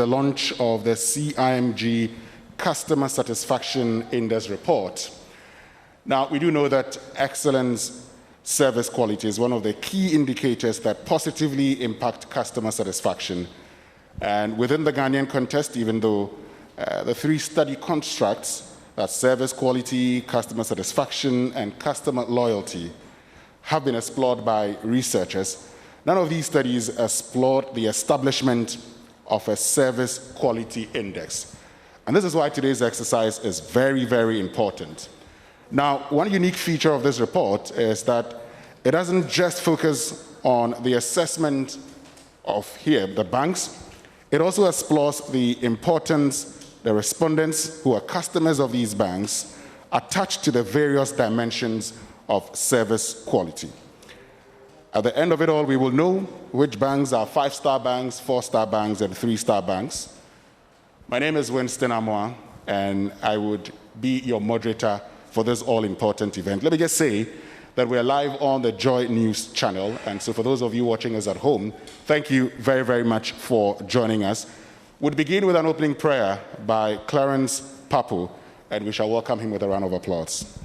the launch of the CIMG Customer Satisfaction Index report. Now, we do know that excellence service quality is one of the key indicators that positively impact customer satisfaction. And within the Ghanaian context, even though the three study constructs, that service quality, customer satisfaction, and customer loyalty, have been explored by researchers, none of these studies explored the establishment of a service quality index. And this is why today's exercise is very, very important. Now, one unique feature of this report is that it doesn't just focus on the assessment of the banks. It also explores the importance the respondents who are customers of these banks attach to the various dimensions of service quality. At the end of it all, we will know which banks are 5-star banks, 4-star banks, and 3-star banks. My name is Winston Amoa, and I would be your moderator for this all-important event. Let me just say that we're live on the Joy News channel, and so for those of you watching us at home, thank you very, very much for joining us. We'll begin with an opening prayer by Clarence Papu, and we shall welcome him with a round of applause.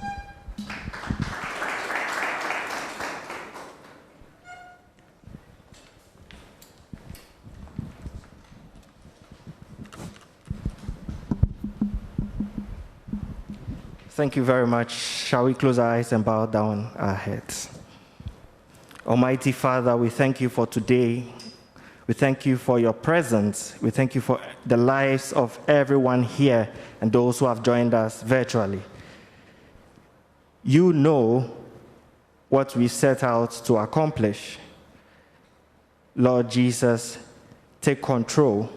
Thank you very much. Shall we close our eyes and bow down our heads? Almighty Father, we thank you for today. We thank you for your presence. We thank you for the lives of everyone here and those who have joined us virtually. You know what we set out to accomplish. Lord Jesus, take control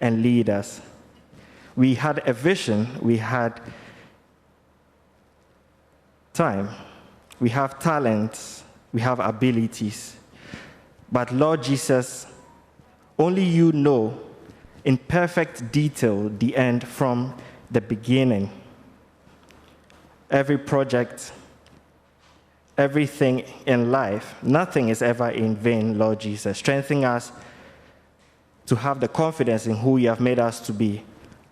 and lead us. We had a vision, we had time, we have talents, we have abilities. But Lord Jesus, only you know in perfect detail the end from the beginning. Every project, everything in life, nothing is ever in vain, Lord Jesus. Strengthen us to have the confidence in who you have made us to be.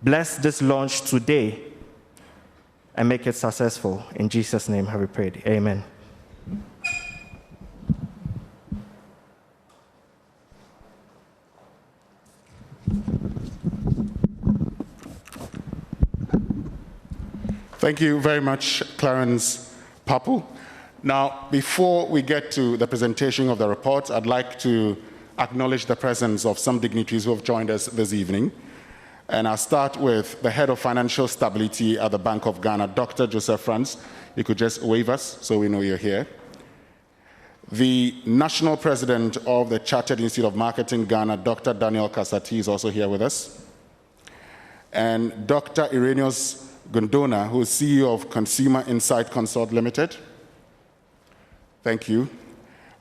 Bless this launch today and make it successful. In Jesus' name have we prayed. Amen. Thank you very much, Clarence Papu. Now, before we get to the presentation of the report, I'd like to acknowledge the presence of some dignitaries who have joined us this evening. And I'll start with the head of financial stability at the Bank of Ghana, Dr. Joseph Franz. You could just wave us so we know you're here. The national president of the Chartered Institute of Marketing Ghana, Dr. Daniel Kasati, is also here with us. And Dr. Irenaeus Gondona, who is CEO of Consumer Insight Consult Limited. Thank you.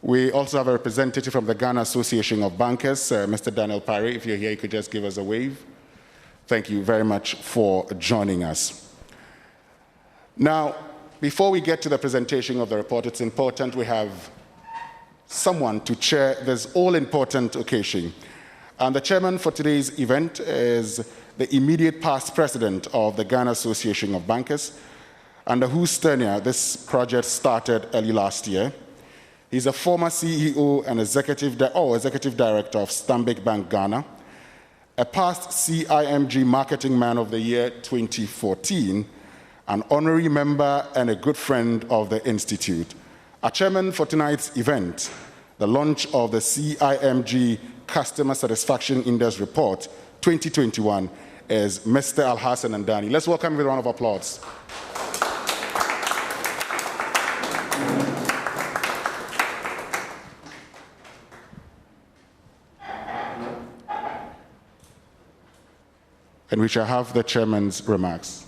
We also have a representative from the Ghana Association of Bankers, Mr. Daniel Pare. If you're here, you could just give us a wave. Thank you very much for joining us. Now, before we get to the presentation of the report, it's important we have someone to chair this all-important occasion. And the chairman for today's event is the immediate past president of the Ghana Association of Bankers, under whose tenure this project started early last year. He's a former CEO and executive director of Stanbic Bank Ghana, a past CIMG Marketing Man of the Year 2014, an honorary member and a good friend of the Institute. Our chairman for tonight's event, the launch of the CIMG Customer Satisfaction Index Report 2021, is Mr. Alhassan Andani. Let's welcome him with a round of applause. And we shall have the chairman's remarks.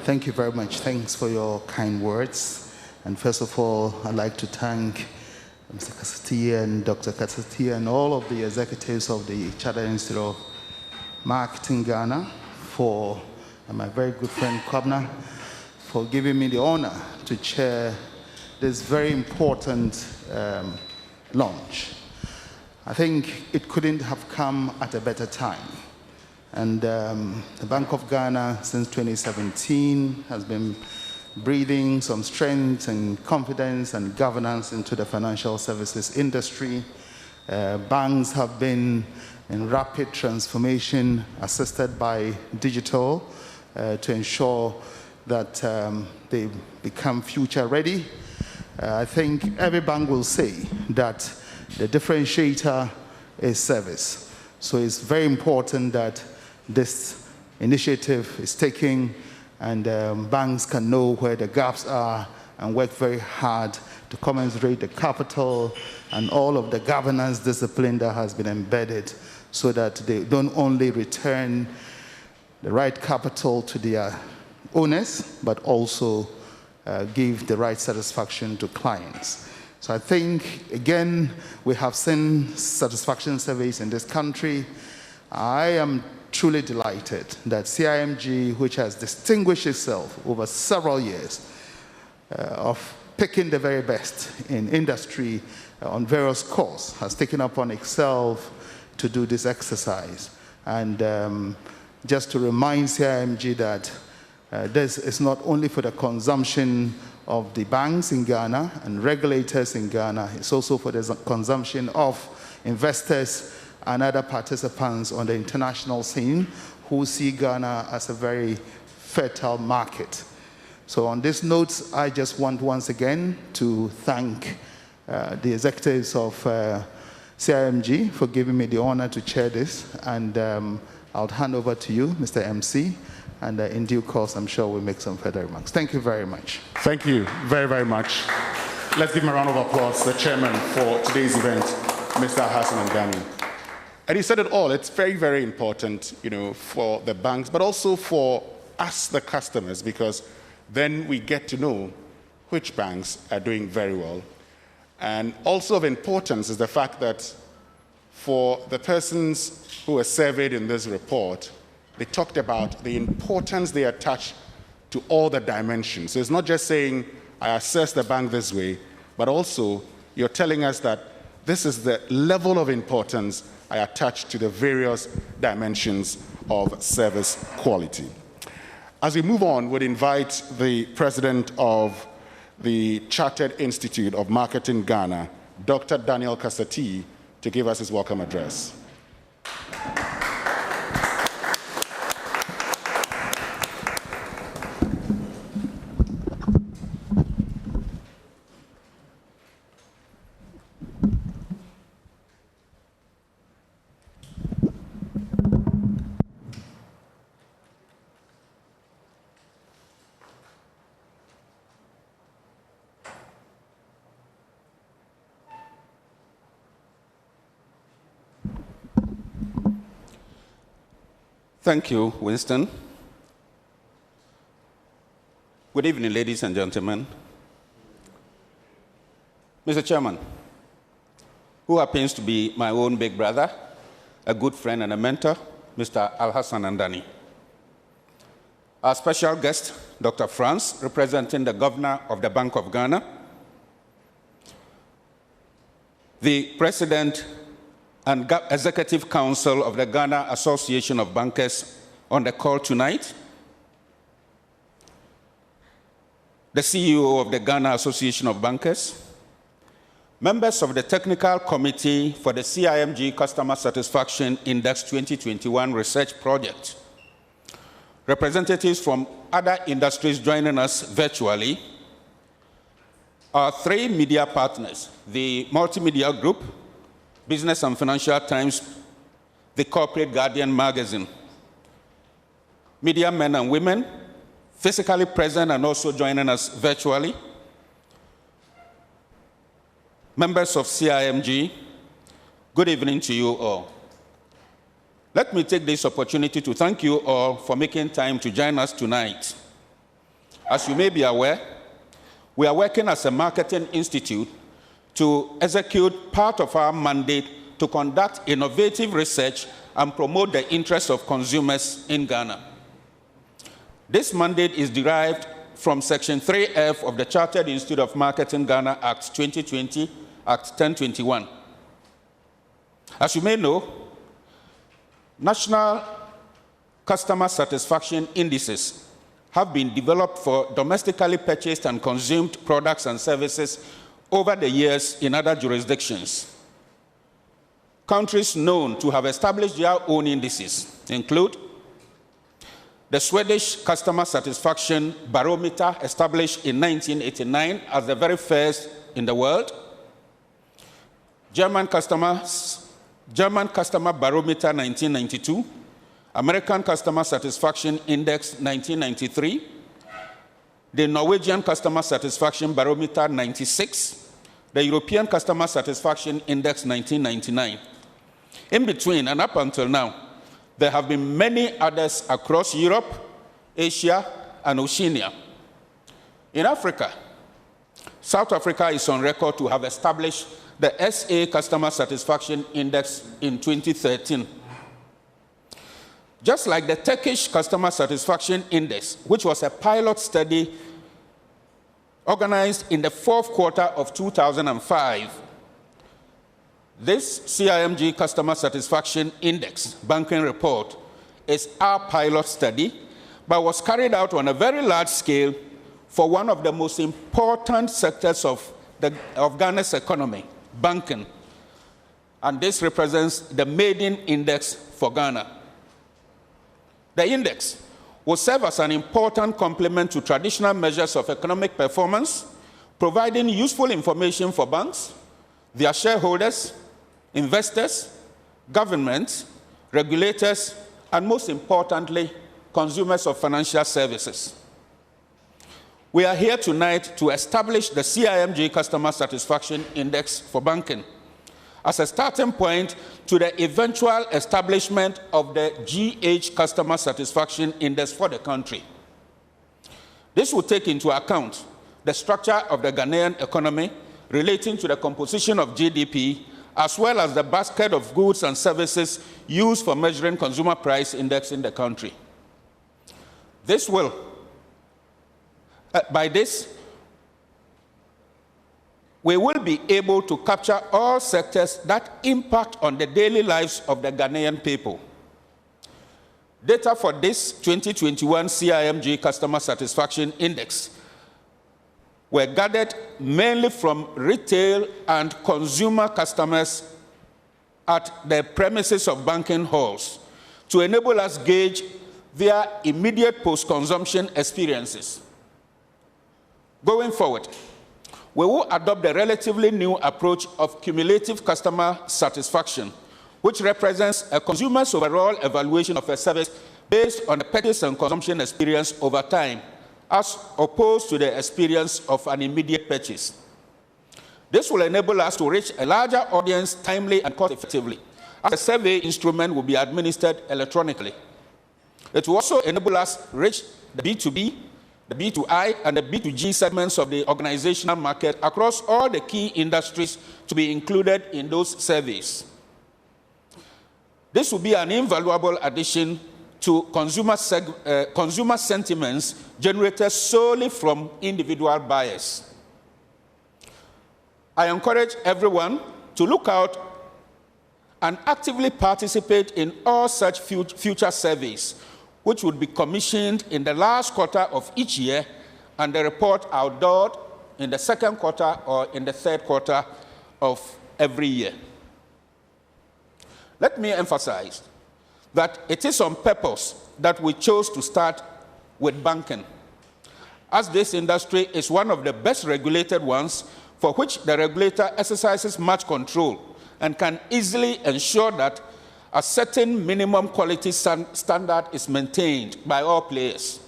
Thank you very much. Thanks for your kind words. And first of all, I'd like to thank Mr. Kasati and Dr. Kasati and all of the executives of the Chartered Institute of Marketing Ghana for and my very good friend Kwabna for giving me the honor to chair this very important launch. I think it couldn't have come at a better time. And the Bank of Ghana, since 2017, has been breathing some strength and confidence and governance into the financial services industry. Banks have been in rapid transformation, assisted by digital, to ensure that they become future ready. I think every bank will say that the differentiator is service. So it's very important that this initiative is taken and banks can know where the gaps are and work very hard to commensurate the capital and all of the governance discipline that has been embedded so that they don't only return the right capital to their owners, but also give the right satisfaction to clients. So I think, again, we have seen satisfaction surveys in this country. I am truly delighted that CIMG, which has distinguished itself over several years of picking the very best in industry on various scores, has taken upon itself to do this exercise. And just to remind CIMG that this is not only for the consumption of the banks in Ghana and regulators in Ghana, it's also for the consumption of investors and other participants on the international scene who see Ghana as a very fertile market. So on this note, I just want once again to thank the executives of CIMG for giving me the honor to chair this, and I'll hand over to you, Mr. MC, and in due course, I'm sure we'll make some further remarks. Thank you very much. Thank you very, very much. Let's give him a round of applause, the chairman for today's event, Mr. Hassan Ndani. And he said it all. It's very, very important, for the banks, but also for us, the customers, because then we get to know which banks are doing very well. And also of importance is the fact that for the persons who were surveyed in this report, they talked about the importance they attach to all the dimensions. So it's not just saying, I assess the bank this way, but also you're telling us that this is the level of importance I attach to the various dimensions of service quality. As we move on, we'd invite the president of the Chartered Institute of Marketing Ghana, Dr. Daniel Kasati, to give us his welcome address. Thank you, Winston. Good evening, ladies and gentlemen. Mr. Chairman, who happens to be my own big brother, a good friend and a mentor, Mr. Al-Hassan Ndani. Our special guest, Dr. Franz, representing the Governor of the Bank of Ghana, the President and Executive Council of the Ghana Association of Bankers on the call tonight, the CEO of the Ghana Association of Bankers, members of the Technical Committee for the CIMG Customer Satisfaction Index 2021 Research Project, representatives from other industries joining us virtually, our three media partners, the Multimedia Group, Business and Financial Times, the Corporate Guardian magazine, media men and women, physically present and also joining us virtually, members of CIMG, good evening to you all. Let me take this opportunity to thank you all for making time to join us tonight. As you may be aware, we are working as a marketing institute to execute part of our mandate to conduct innovative research and promote the interests of consumers in Ghana. This mandate is derived from Section 3F of the Chartered Institute of Marketing Ghana Act 2020, Act 1021. As you may know, national customer satisfaction indices have been developed for domestically purchased and consumed products and services over the years in other jurisdictions. Countries known to have established their own indices include the Swedish Customer Satisfaction Barometer, established in 1989 as the very first in the world, German Customer Barometer 1992, American Customer Satisfaction Index 1993, the Norwegian Customer Satisfaction Barometer 96, the European Customer Satisfaction Index 1999. In between and up until now, there have been many others across Europe, Asia, and Oceania. In Africa, South Africa is on record to have established the SA Customer Satisfaction Index in 2013. Just like the Turkish Customer Satisfaction Index, which was a pilot study organized in the fourth quarter of 2005, this CIMG Customer Satisfaction Index banking report is our pilot study, but was carried out on a very large scale for one of the most important sectors of Ghana's economy, banking. And this represents the maiden index for Ghana. The index will serve as an important complement to traditional measures of economic performance, providing useful information for banks, their shareholders, investors, governments, regulators, and most importantly, consumers of financial services. We are here tonight to establish the CIMG Customer Satisfaction Index for banking as a starting point to the eventual establishment of the GH Customer Satisfaction Index for the country. This will take into account the structure of the Ghanaian economy relating to the composition of GDP, as well as the basket of goods and services used for measuring consumer price index in the country. This will, by this, we will be able to capture all sectors that impact on the daily lives of the Ghanaian people. Data for this 2021 CIMG Customer Satisfaction Index were gathered mainly from retail and consumer customers at the premises of banking halls to enable us gauge their immediate post-consumption experiences. Going forward, we will adopt the relatively new approach of cumulative customer satisfaction, which represents a consumer's overall evaluation of a service based on the purchase and consumption experience over time, as opposed to the experience of an immediate purchase. This will enable us to reach a larger audience timely and cost-effectively, as the survey instrument will be administered electronically. It will also enable us to reach the B2B, the B2I, and the B2G segments of the organizational market across all the key industries to be included in those surveys. This will be an invaluable addition to consumer sentiments generated solely from individual buyers. I encourage everyone to look out and actively participate in all such future surveys, which would be commissioned in the last quarter of each year, and the report outdoors in the second quarter or in the third quarter of every year. Let me emphasize that it is on purpose that we chose to start with banking, as this industry is one of the best regulated ones for which the regulator exercises much control and can easily ensure that a certain minimum quality standard is maintained by all players.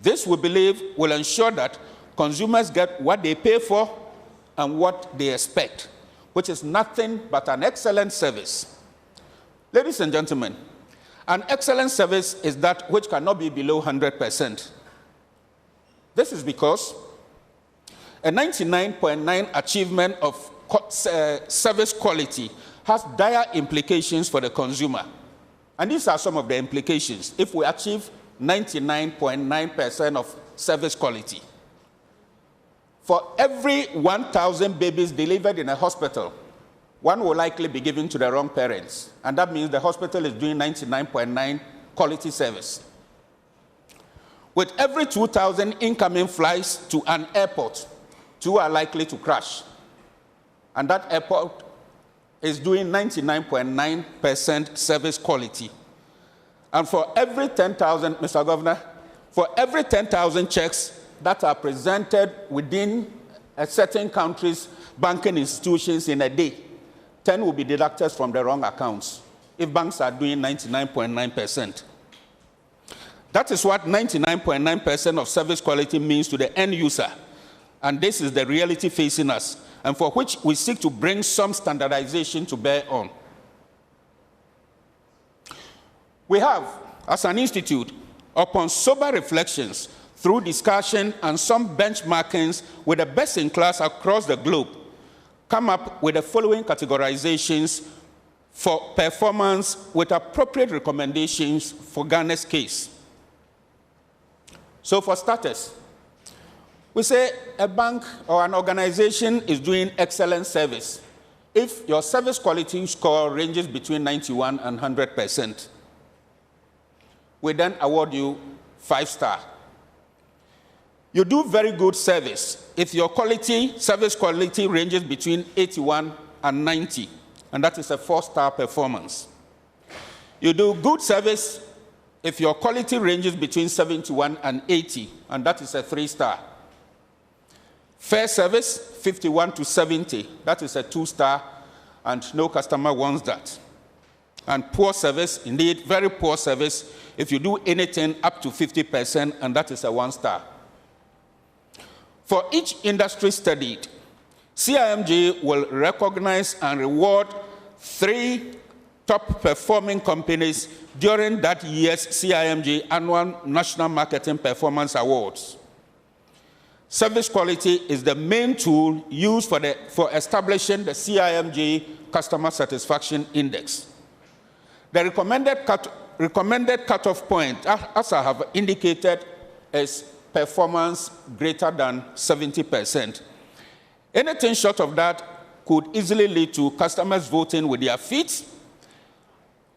This, we believe, will ensure that consumers get what they pay for and what they expect, which is nothing but an excellent service. Ladies and gentlemen, an excellent service is that which cannot be below 100%. This is because a 99.9 achievement of service quality has dire implications for the consumer. And these are some of the implications. If we achieve 99.9% of service quality. For every 1,000 babies delivered in a hospital, one will likely be given to the wrong parents. And that means the hospital is doing 99.9 quality service. With every 2,000 incoming flights to an airport, 2 are likely to crash. And that airport is doing 99.9% service quality. And for every 10,000, Mr. Governor, for every 10,000 checks that are presented within a certain country's banking institutions in a day, 10 will be deducted from the wrong accounts if banks are doing 99.9%. That is what 99.9% of service quality means to the end user. And this is the reality facing us, and for which we seek to bring some standardization to bear on. We have, as an institute, upon sober reflections, through discussion and some benchmarkings with the best in class across the globe, come up with the following categorizations for performance with appropriate recommendations for Ghana's case. So for starters, we say a bank or an organization is doing excellent service if your service quality score ranges between 91 and 100%. We then award you 5-star. You do very good service if your service quality ranges between 81 and 90, and that is a 4-star performance. You do good service if your quality ranges between 71 and 80, and that is a 3-star. Fair service, 51 to 70, that is a 2-star, and no customer wants that. And poor service, indeed, very poor service, if you do anything up to 50%, and that is a 1-star. For each industry studied, CIMG will recognize and reward 3 top-performing companies during that year's CIMG Annual National Marketing Performance Awards. Service quality is the main tool used for establishing the CIMG Customer Satisfaction Index. The recommended cutoff point, as I have indicated, is performance greater than 70%. Anything short of that could easily lead to customers voting with their feet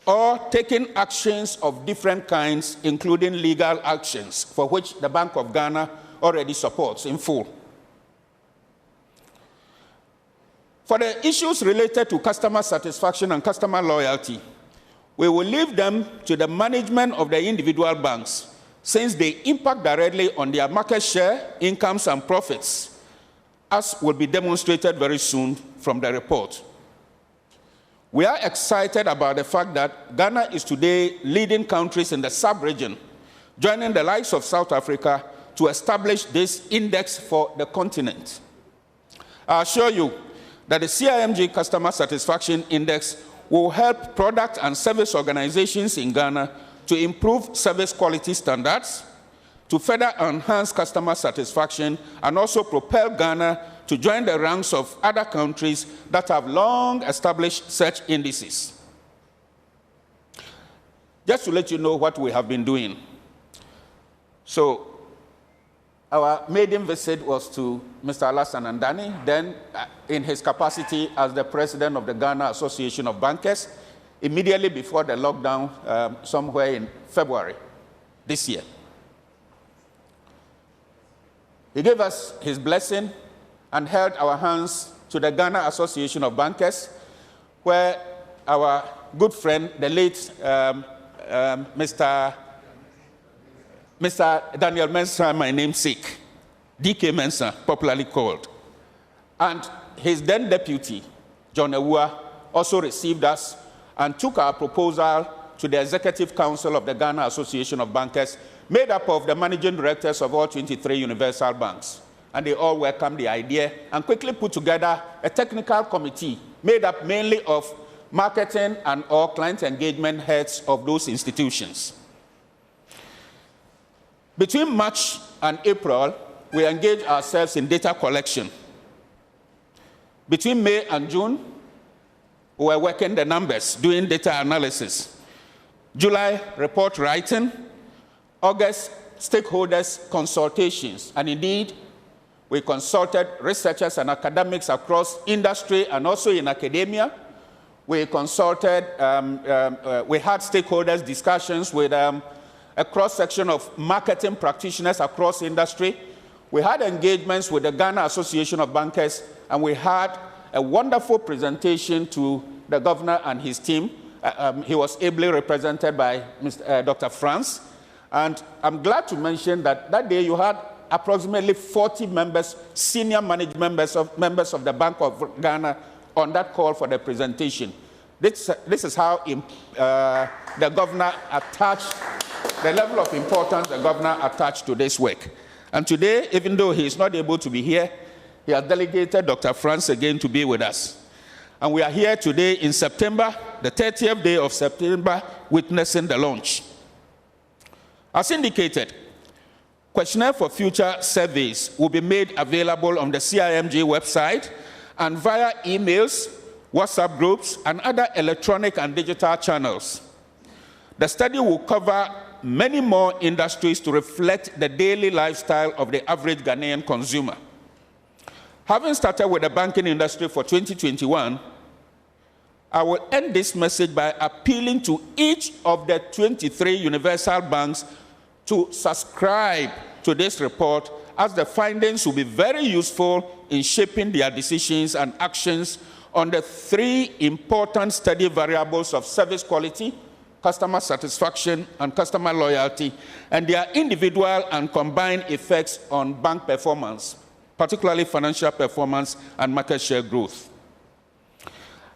or taking actions of different kinds, including legal actions, for which the Bank of Ghana already supports in full. For the issues related to customer satisfaction and customer loyalty, we will leave them to the management of the individual banks, since they impact directly on their market share, incomes, and profits, as will be demonstrated very soon from the report. We are excited about the fact that Ghana is today leading countries in the sub-region, joining the likes of South Africa to establish this index for the continent. I assure you that the CIMG Customer Satisfaction Index will help product and service organizations in Ghana to improve service quality standards, to further enhance customer satisfaction, and also propel Ghana to join the ranks of other countries that have long established such indices. Just to let you know what we have been doing. So, our maiden visit was to Mr. Alassane Andani, then in his capacity as the president of the Ghana Association of Bankers, immediately before the lockdown, somewhere in February this year. He gave us his blessing and held our hands to the Ghana Association of Bankers, where our good friend, the late Mr. Daniel Mensah, my namesake, DK Mensah, popularly called, and his then deputy, John Ewua, also received us and took our proposal to the Executive Council of the Ghana Association of Bankers, made up of the managing directors of all 23 universal banks. And they all welcomed the idea and quickly put together a technical committee made up mainly of marketing and all client engagement heads of those institutions. Between March and April, we engaged ourselves in data collection. Between May and June, we were working the numbers, doing data analysis. July, report writing. August stakeholders consultations, and indeed, we consulted researchers and academics across industry and also in academia. We consulted, we had stakeholders discussions with a cross-section of marketing practitioners across industry. We had engagements with the Ghana Association of Bankers, and we had a wonderful presentation to the governor and his team. He was ably represented by Dr. Franz. And I'm glad to mention that that day you had approximately 40 members, senior management members of the Bank of Ghana on that call for the presentation. This is how the governor attached, the level of importance the governor attached to this work. And today, even though he is not able to be here, he has delegated Dr. Franz again to be with us. And we are here today in September, the 30th day of September, witnessing the launch. As indicated, questionnaire for future surveys will be made available on the CIMG website and via emails, WhatsApp groups, and other electronic and digital channels. The study will cover many more industries to reflect the daily lifestyle of the average Ghanaian consumer. Having started with the banking industry for 2021, I will end this message by appealing to each of the 23 universal banks to subscribe to this report, as the findings will be very useful in shaping their decisions and actions on the three important study variables of service quality, customer satisfaction, and customer loyalty, and their individual and combined effects on bank performance, particularly financial performance and market share growth.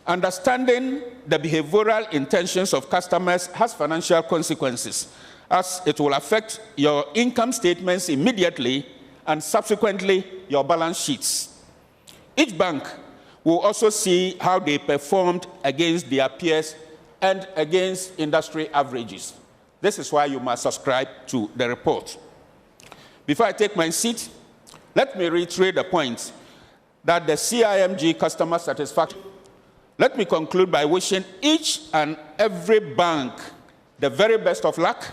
Understanding the behavioral intentions of customers has financial consequences, as it will affect your income statements immediately and subsequently your balance sheets. Each bank will also see how they performed against their peers and against industry averages. This is why you must subscribe to the report. Before I take my seat, let me reiterate the point that the CIMG customer satisfaction. Let me conclude by wishing each and every bank the very best of luck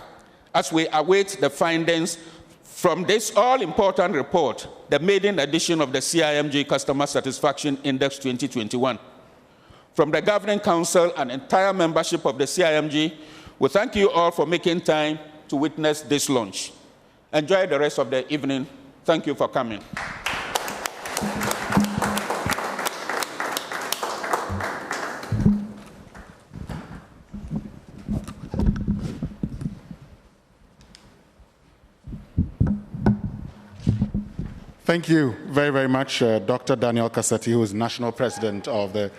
as we await the findings from this all-important report, the maiden edition of the CIMG Customer Satisfaction Index 2021. From the Governing Council and entire membership of the CIMG, we thank you all for making time to witness this launch. Enjoy the rest of the evening. Thank you for coming. Thank you very, very much, Dr. Daniel Kaseti, who is National President of the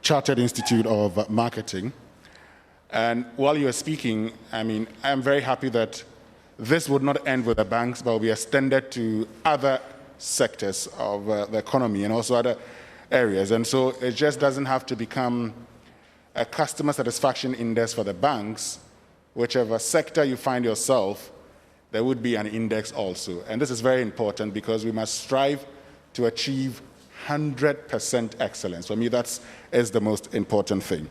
Chartered Institute of Marketing. And while you were speaking, I'm very happy that this would not end with the banks, but will be extended to other sectors of the economy and also other areas. And so it just doesn't have to become a customer satisfaction index for the banks. Whichever sector you find yourself, there would be an index also. And this is very important because we must strive to achieve 100% excellence. For me, that is the most important thing.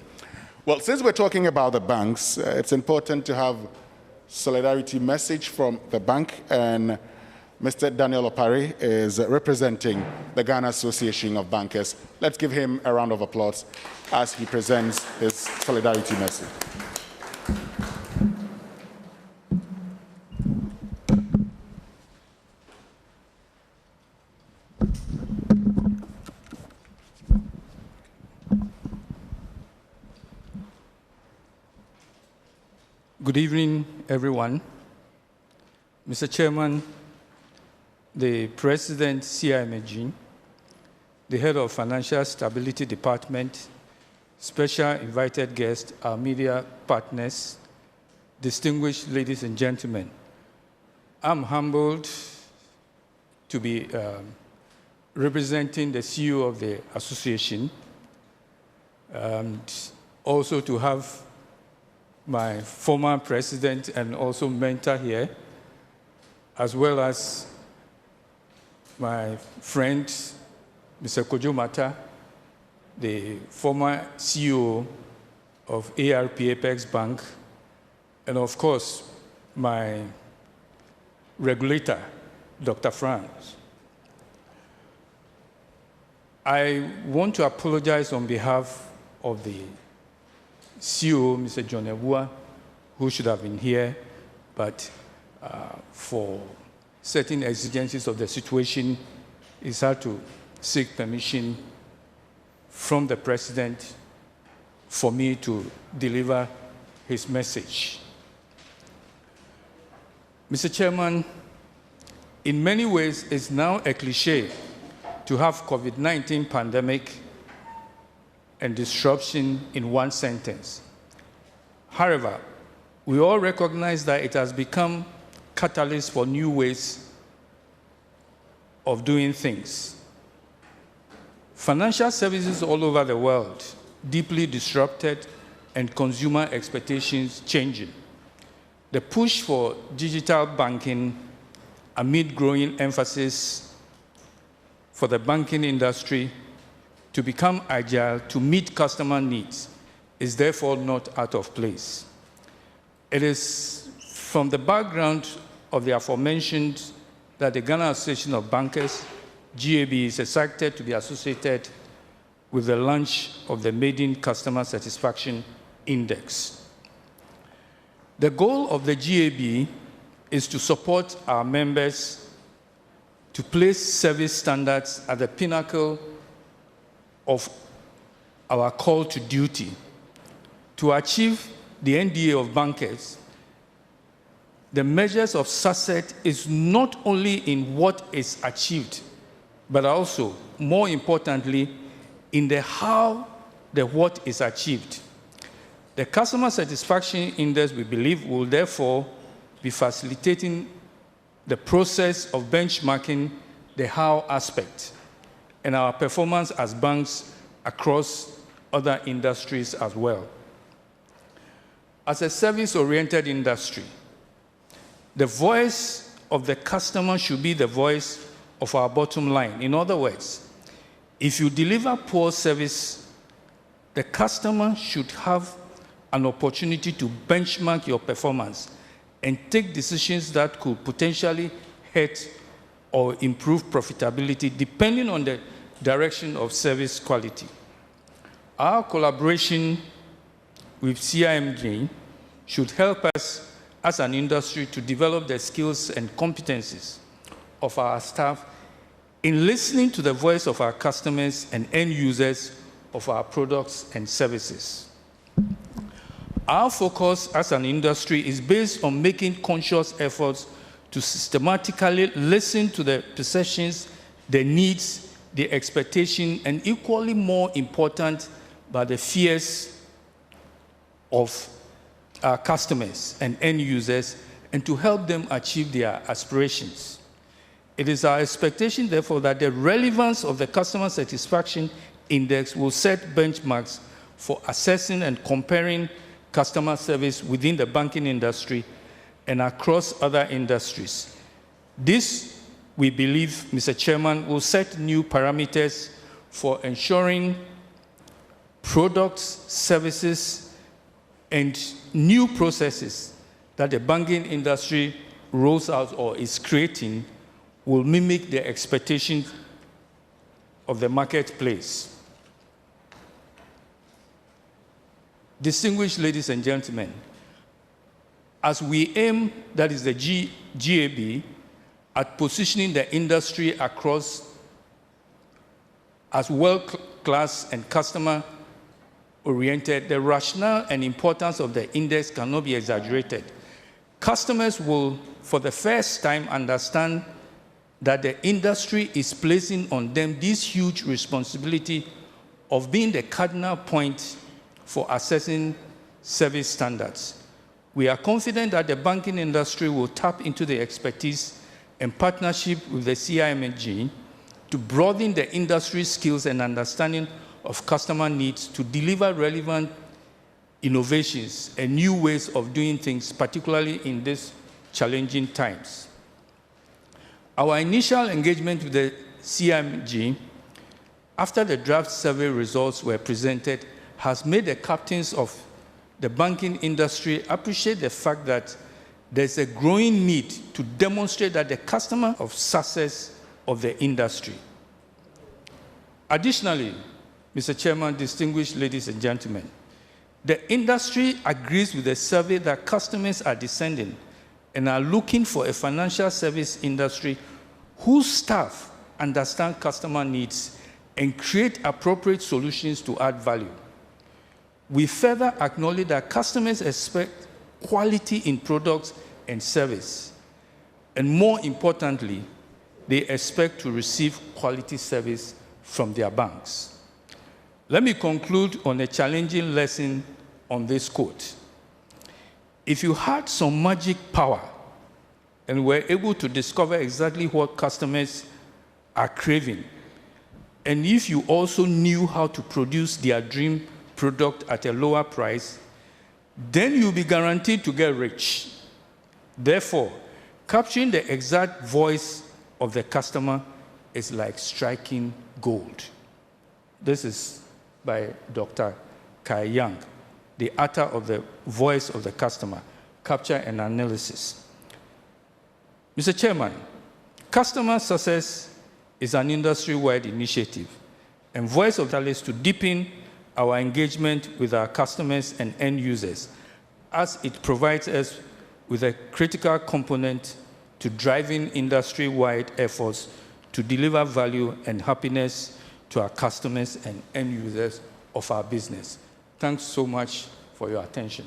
Well, since we're talking about the banks, it's important to have solidarity message from the bank, and Mr. Daniel Opare is representing the Ghana Association of Bankers. Let's give him a round of applause as he presents his solidarity message. Good evening, everyone. Mr. Chairman, the President, CIMG, the Head of Financial Stability Department, special invited guests, our media partners, distinguished ladies and gentlemen, I'm humbled to be representing the CEO of the association, and also to have my former president and also mentor here, as well as my friend, Mr. Kojo Mata, the former CEO of ARP Apex Bank, and of course, my regulator, Dr. Franz. I want to apologize on behalf of the CEO, Mr. John Ewua, who should have been here, but for certain exigencies of the situation, he's had to seek permission from the President for me to deliver his message. Mr. Chairman, in many ways, it's now a cliche to have COVID-19 pandemic and disruption in one sentence. However, we all recognize that it has become catalyst for new ways of doing things. Financial services all over the world deeply disrupted and consumer expectations changing. The push for digital banking amid growing emphasis for the banking industry to become agile to meet customer needs is therefore not out of place. It is from the background of the aforementioned that the Ghana Association of Bankers, GAB, is excited to be associated with the launch of the Maiden Customer Satisfaction Index. The goal of the GAB is to support our members to place service standards at the pinnacle of our call to duty. To achieve the NDA of bankers, the measures of success is not only in what is achieved, but also, more importantly, in the how the what is achieved. The Customer Satisfaction Index, we believe, will therefore be facilitating the process of benchmarking the how aspect and our performance as banks across other industries as well. As a service-oriented industry, the voice of the customer should be the voice of our bottom line. In other words, if you deliver poor service, the customer should have an opportunity to benchmark your performance and take decisions that could potentially hurt or improve profitability depending on the direction of service quality. Our collaboration with CIMG should help us as an industry to develop the skills and competencies of our staff in listening to the voice of our customers and end users of our products and services. Our focus as an industry is based on making conscious efforts to systematically listen to the perceptions, the needs, the expectation, and equally more important, but the fears of our customers and end users, and to help them achieve their aspirations. It is our expectation, therefore, that the relevance of the Customer Satisfaction Index will set benchmarks for assessing and comparing customer service within the banking industry and across other industries. This, we believe, Mr. Chairman, will set new parameters for ensuring products, services, and new processes that the banking industry rolls out or is creating will mimic the expectations of the marketplace. Distinguished ladies and gentlemen, as we aim, that is the GAB, at positioning the industry across as world-class and customer-oriented, the rationale and importance of the index cannot be exaggerated. Customers will, for the first time, understand that the industry is placing on them this huge responsibility of being the cardinal point for assessing service standards. We are confident that the banking industry will tap into the expertise and partnership with the CIMG to broaden the industry skills and understanding of customer needs to deliver relevant innovations and new ways of doing things, particularly in these challenging times. Our initial engagement with the CIMG, after the draft survey results were presented, has made the captains of the banking industry appreciate the fact that there's a growing need to demonstrate that the customer of success of the industry. Additionally, Mr. Chairman, distinguished ladies and gentlemen, the industry agrees with the survey that customers are descending and are looking for a financial service industry whose staff understand customer needs and create appropriate solutions to add value. We further acknowledge that customers expect quality in products and service, and more importantly, they expect to receive quality service from their banks. Let me conclude on a challenging lesson on this quote. If you had some magic power and were able to discover exactly what customers are craving, and if you also knew how to produce their dream product at a lower price, then you'll be guaranteed to get rich. Therefore, capturing the exact voice of the customer is like striking gold. This is by Dr. Kai Young, the author of The Voice of the Customer, Capture and Analysis. Mr. Chairman, customer success is an industry-wide initiative, and Voice of the Customer is to deepen our engagement with our customers and end users, as it provides us with a critical component to driving industry-wide efforts to deliver value and happiness to our customers and end users of our business. Thanks so much for your attention.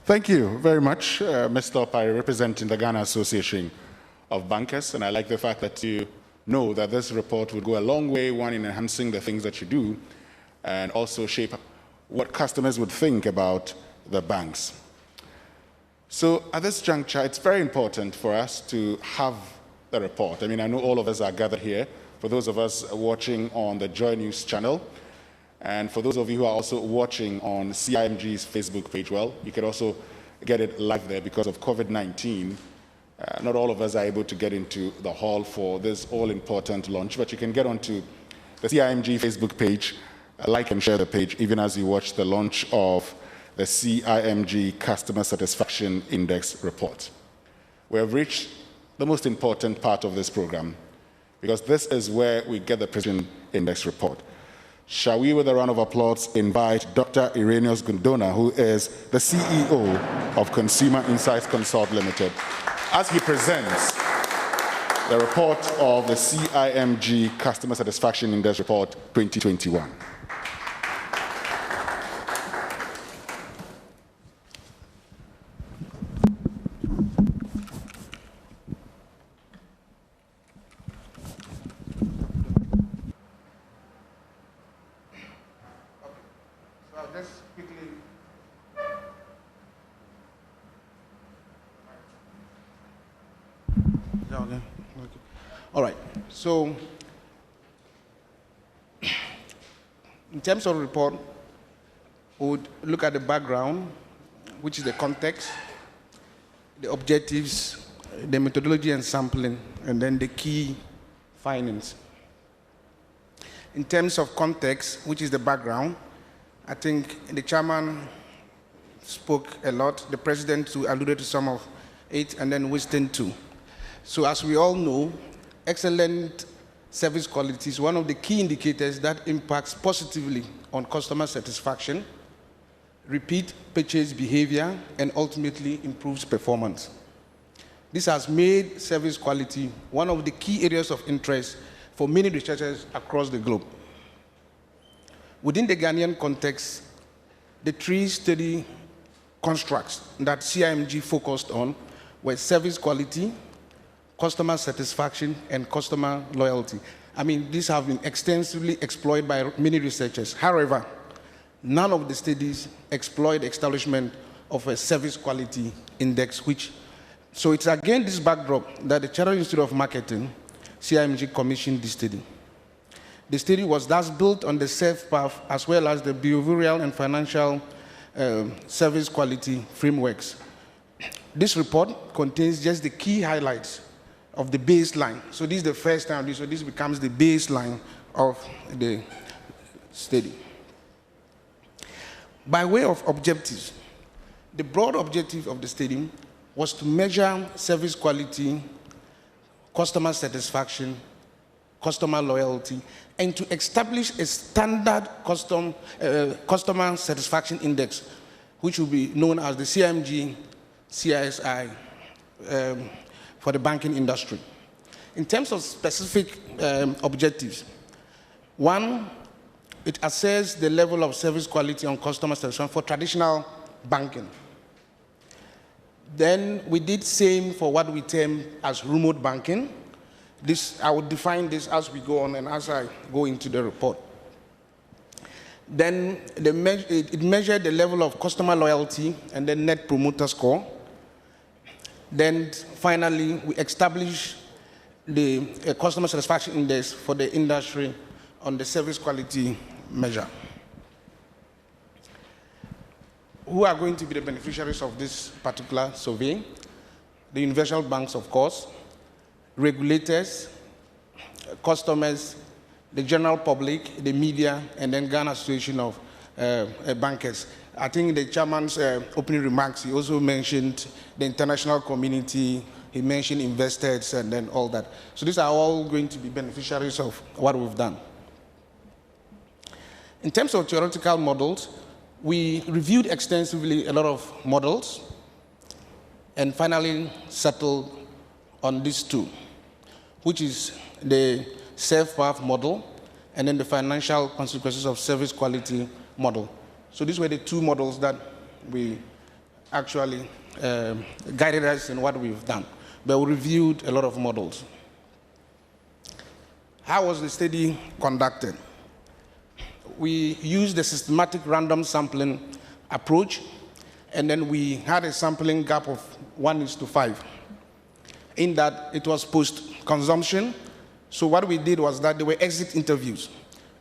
Thank you very much, Mr. Opari, representing the Ghana Association of Bankers. And I like the fact that you know that this report will go a long way, one, in enhancing the things that you do, and also shape what customers would think about the banks. So at this juncture, it's very important for us to have the report. I mean, I know all of us are gathered here. For those of us watching on the Joy News channel, and for those of you who are also watching on CIMG's Facebook page, well, you can also get it live there because of COVID-19. Not all of us are able to get into the hall for this all-important launch, but you can get onto the CIMG Facebook page, like and share the page, even as you watch the launch of the CIMG Customer Satisfaction Index report. We have reached the most important part of this program, because this is where we get the Precision Index report. Shall we, with a round of applause, invite Dr. Irenaeus Gundona, who is the CEO of Consumer Insights Consult Limited, as he presents the report of the CIMG Customer Satisfaction Index Report 2021. All right, so in terms of report, we would look at the background, which is the context, the objectives, the methodology and sampling, and then the key findings. In terms of context, which is the background, I think the chairman spoke a lot, the president alluded to some of it, and then Winston too. So as we all know, excellent service quality is one of the key indicators that impacts positively on customer satisfaction, repeat purchase behavior, and ultimately improves performance. This has made service quality one of the key areas of interest for many researchers across the globe. Within the Ghanaian context, the three study constructs that CIMG focused on were service quality, customer satisfaction, and customer loyalty. I mean, these have been extensively explored by many researchers. However, none of the studies explored the establishment of a service quality index, so it's again this backdrop that the Chartered Institute of Marketing, CIMG, commissioned this study. The study was thus built on the SERV path as well as the behavioral and financial service quality frameworks. This report contains just the key highlights of the baseline. So this is the first time, so this becomes the baseline of the study. By way of objectives, the broad objective of the study was to measure service quality, customer satisfaction, customer loyalty, and to establish a standard customer satisfaction index, which will be known as the CIMG CISI for the banking industry. In terms of specific objectives, one, it assesses the level of service quality and customer satisfaction for traditional banking. Then we did same for what we term as remote banking. I will define this as we go on and as I go into the report. Then it measured the level of customer loyalty and then net promoter score. Then finally, we established the customer satisfaction index for the industry on the service quality measure. Who are going to be the beneficiaries of this particular survey? The universal banks, of course, regulators, customers, the general public, the media, and then Ghana Association of Bankers. I think in the chairman's opening remarks, he also mentioned the international community, he mentioned investors, and then all that. So these are all going to be beneficiaries of what we've done. In terms of theoretical models, we reviewed extensively a lot of models and finally settled on these two, which is the self-path model and then the financial consequences of service quality model. So these were the two models that we actually guided us in what we've done. But we reviewed a lot of models. How was the study conducted? We used the systematic random sampling approach, and then we had a sampling gap of 1:5. In that, it was post-consumption. So what we did was that there were exit interviews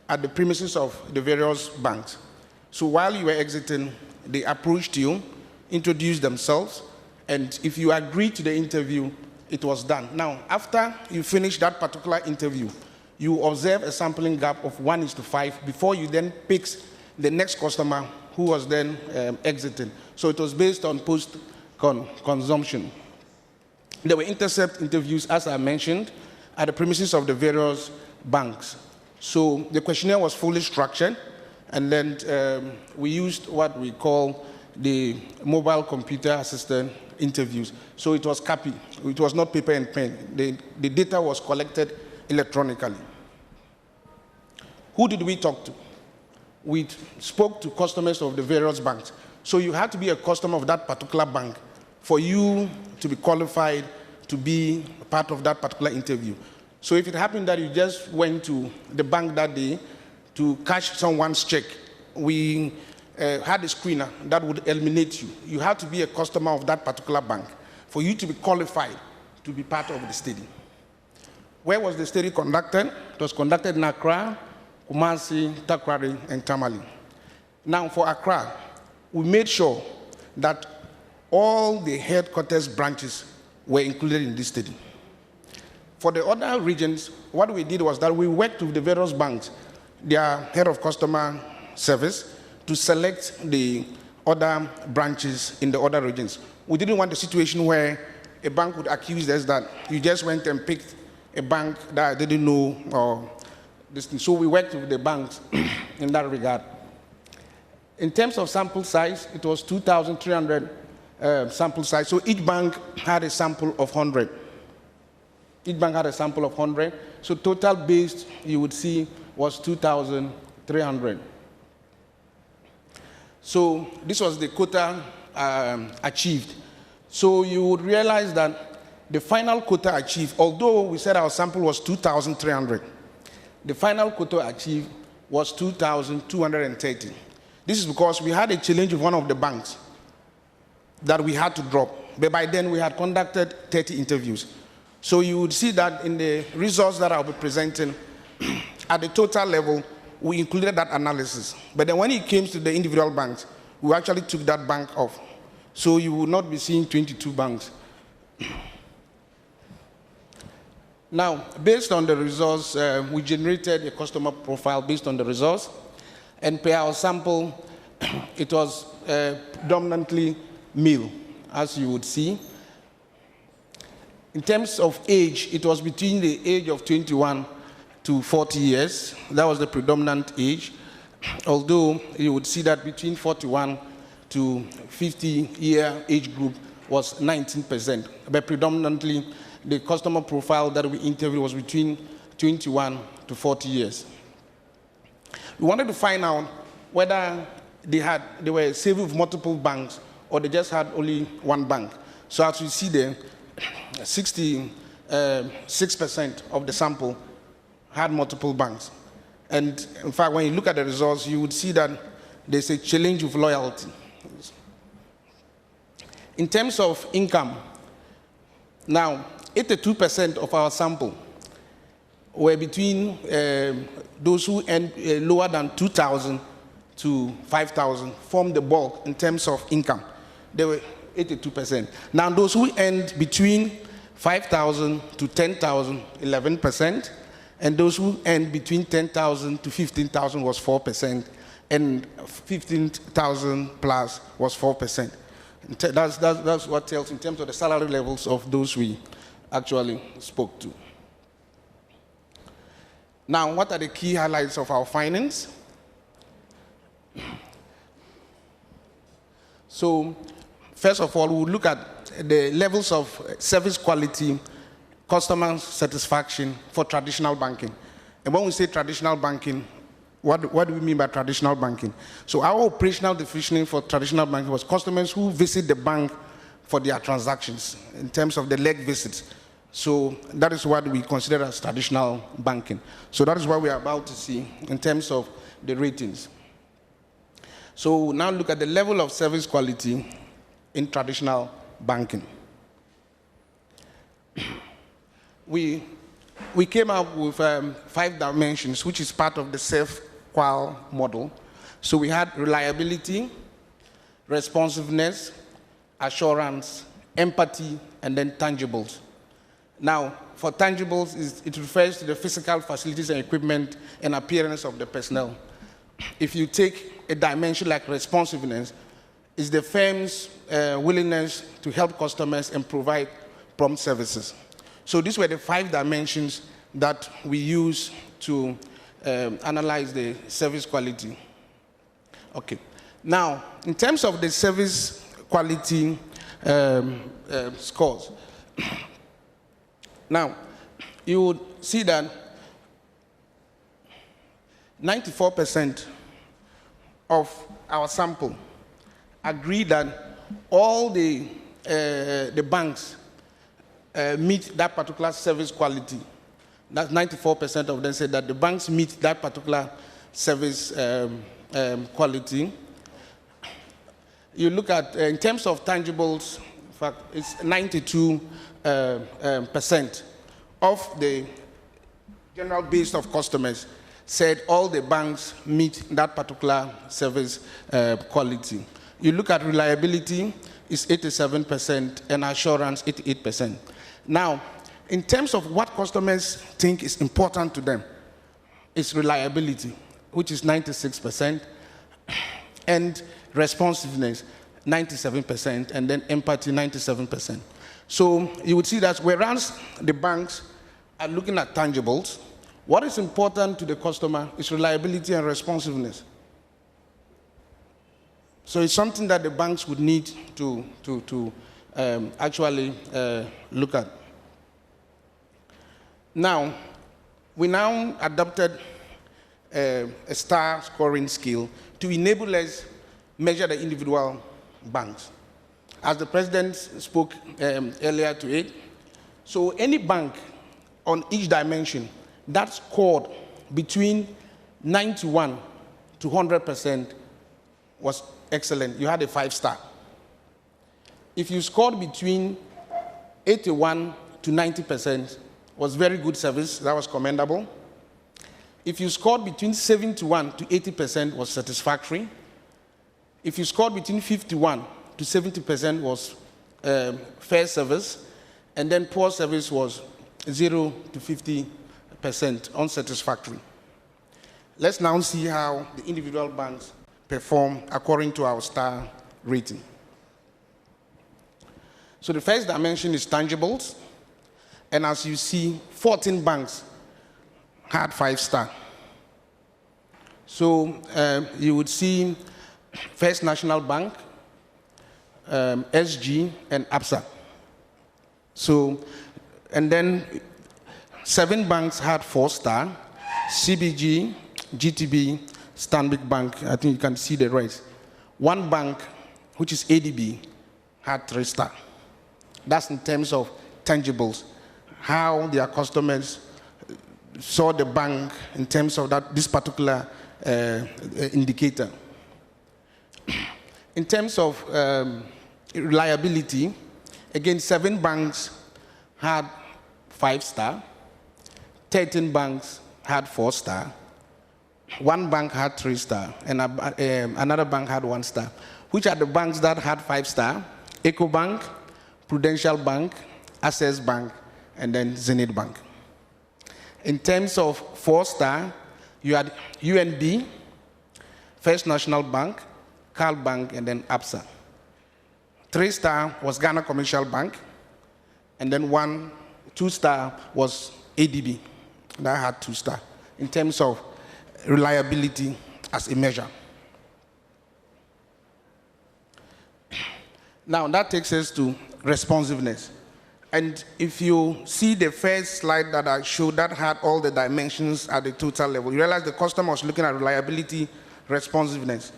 at the premises of the various banks. So while you were exiting, they approached you, introduced themselves, and if you agreed to the interview, it was done. Now, after you finish that particular interview, you observe a sampling gap of 1:5 before you then pick the next customer who was then exiting. So it was based on post-consumption. There were intercept interviews, as I mentioned, at the premises of the various banks. So the questionnaire was fully structured, and then we used what we call the mobile computer assistant interviews. So it was copy. It was not paper and pen. The data was collected electronically. Who did we talk to? We spoke to customers of the various banks. So you had to be a customer of that particular bank for you to be qualified to be part of that particular interview. So if it happened that you just went to the bank that day to cash someone's check, we had a screener that would eliminate you. You had to be a customer of that particular bank for you to be qualified to be part of the study. Where was the study conducted? It was conducted in Accra, Kumasi, Takrady, and Tamale. Now for Accra, we made sure that all the headquarters branches were included in this study. For the other regions, what we did was that we worked with the various banks, their head of customer service, to select the other branches in the other regions. We didn't want a situation where a bank would accuse us that you just went and picked a bank that I didn't know or this thing. So we worked with the banks in that regard. In terms of sample size, it was 2,300 sample size. So each bank had a sample of 100. Each bank had a sample of 100. So total based, you would see, was 2,300. So this was the quota achieved. So you would realize that the final quota achieved, although we said our sample was 2,300, the final quota achieved was 2,230. This is because we had a challenge with one of the banks that we had to drop. But by then we had conducted 30 interviews. So you would see that in the results that I'll be presenting, at the total level, we included that analysis. But then when it came to the individual banks, we actually took that bank off. So you will not be seeing 22 banks. Now, based on the results, we generated a customer profile based on the results. And per our sample, it was predominantly male, as you would see. In terms of age, it was between the age of 21 to 40 years. That was the predominant age. Although you would see that between 41 to 50-year age group was 19%. But predominantly, the customer profile that we interviewed was between 21 to 40 years. We wanted to find out whether they were saving with multiple banks or they just had only one bank. So as you see there, 66% of the sample had multiple banks. And in fact, when you look at the results, you would see that there's a challenge with loyalty. In terms of income, now, 82% of our sample were between those who earned lower than 2,000 to 5,000, formed the bulk in terms of income. They were 82%. Now, those who earned between 5,000 to 10,000, 11%, and those who earned between 10,000 to 15,000 was 4%, and 15,000 plus was 4%. That's what tells in terms of the salary levels of those we actually spoke to. Now, what are the key highlights of our findings? So, first of all, we'll look at the levels of service quality, customer satisfaction for traditional banking. And when we say traditional banking, what do we mean by traditional banking? So our operational definition for traditional banking was customers who visit the bank for their transactions in terms of the leg visits. So that is what we consider as traditional banking. So that is what we are about to see in terms of the ratings. So now look at the level of service quality in traditional banking. We came up with 5 dimensions, which is part of the self-qual model. So we had reliability, responsiveness, assurance, empathy, and then tangibles. Now, for tangibles, it refers to the physical facilities and equipment and appearance of the personnel. If you take a dimension like responsiveness, it's the firm's willingness to help customers and provide prompt services. So these were the 5 dimensions that we use to analyze the service quality. Okay. Now, in terms of the service quality scores, now, you would see that 94% of our sample agree that all the banks meet that particular service quality. That's 94% of them said that the banks meet that particular service quality. You look at, in terms of tangibles, in fact, it's 92% of the general base of customers said all the banks meet that particular service quality. You look at reliability, it's 87%, and assurance, 88%. Now, in terms of what customers think is important to them, it's reliability, which is 96%, and responsiveness, 97%, and then empathy, 97%. So you would see that whereas the banks are looking at tangibles, what is important to the customer is reliability and responsiveness. So it's something that the banks would need to actually look at. Now, we now adopted a star scoring scale to enable us measure the individual banks. As the president spoke earlier to it, so any bank on each dimension that scored between 91 to 100% was excellent. You had a 5-star. If you scored between 81 to 90%, was very good service. That was commendable. If you scored between 71 to 80%, was satisfactory. If you scored between 51 to 70% was fair service, and then poor service was 0 to 50% unsatisfactory. Let's now see how the individual banks perform according to our star rating. So the first dimension is tangibles, and as you see, 14 banks had 5-star. So you would see First National Bank, SG, and ABSA. So, and then 7 banks had 4-star, CBG, GTB, Stanbic Bank, I think you can see the rest. 1 bank, which is ADB, had 3-star. That's in terms of tangibles, how their customers saw the bank in terms of this particular indicator. In terms of reliability, again, 7 banks had 5-star, 13 banks had 4-star, 1 bank had 3-star, and another bank had 1-star. Which are the banks that had 5-star? EcoBank, Prudential Bank, Access Bank, and then Zenith Bank. In terms of 4-star, you had UNB, First National Bank, Carl Bank, and then ABSA. 3-star was Ghana Commercial Bank, and then 2-star was ADB, that had 2-star, in terms of reliability as a measure. Now, that takes us to responsiveness. And if you see the first slide that I showed that had all the dimensions at the total level, you realize the customer was looking at reliability, responsiveness.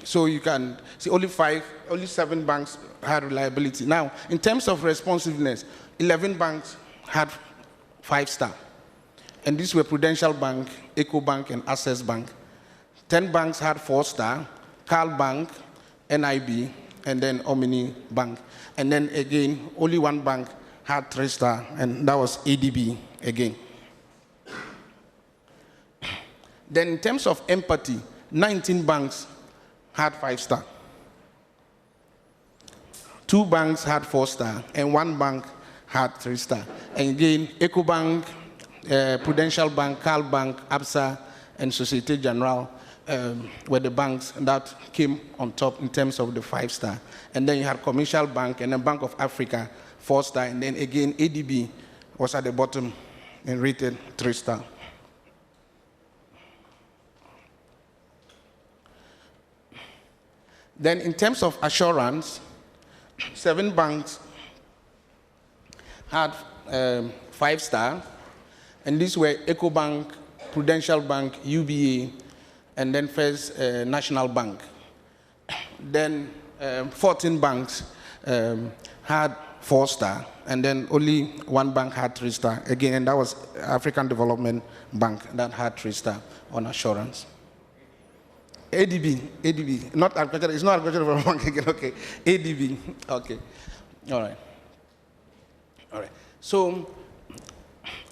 So you can see only 7 banks had reliability. Now, in terms of responsiveness, 11 banks had 5-star. And these were Prudential Bank, EcoBank, and Access Bank. 10 banks had 4-star, Carl Bank, NIB, and then Omni Bank. And then again, only 1 bank had 3-star, and that was ADB again. Then in terms of empathy, 19 banks had 5-star. 2 banks had 4-star, and 1 bank had 3-star. And again, EcoBank, Prudential Bank, Carl Bank, ABSA, and Societe Generale were the banks that came on top in terms of the 5-star. And then you had Commercial Bank and then Bank of Africa, 4-star, and then again ADB was at the bottom and rated 3-star. Then in terms of assurance, 7 banks had 5-star, and these were EcoBank, Prudential Bank, UBA, and then First National Bank. Then 14 banks had 4-star, and then only 1 bank had 3-star. Again, and that was African Development Bank that had 3-star on assurance. ADB, not agriculture, it's not agricultural bank again, okay. ADB, okay, all right. So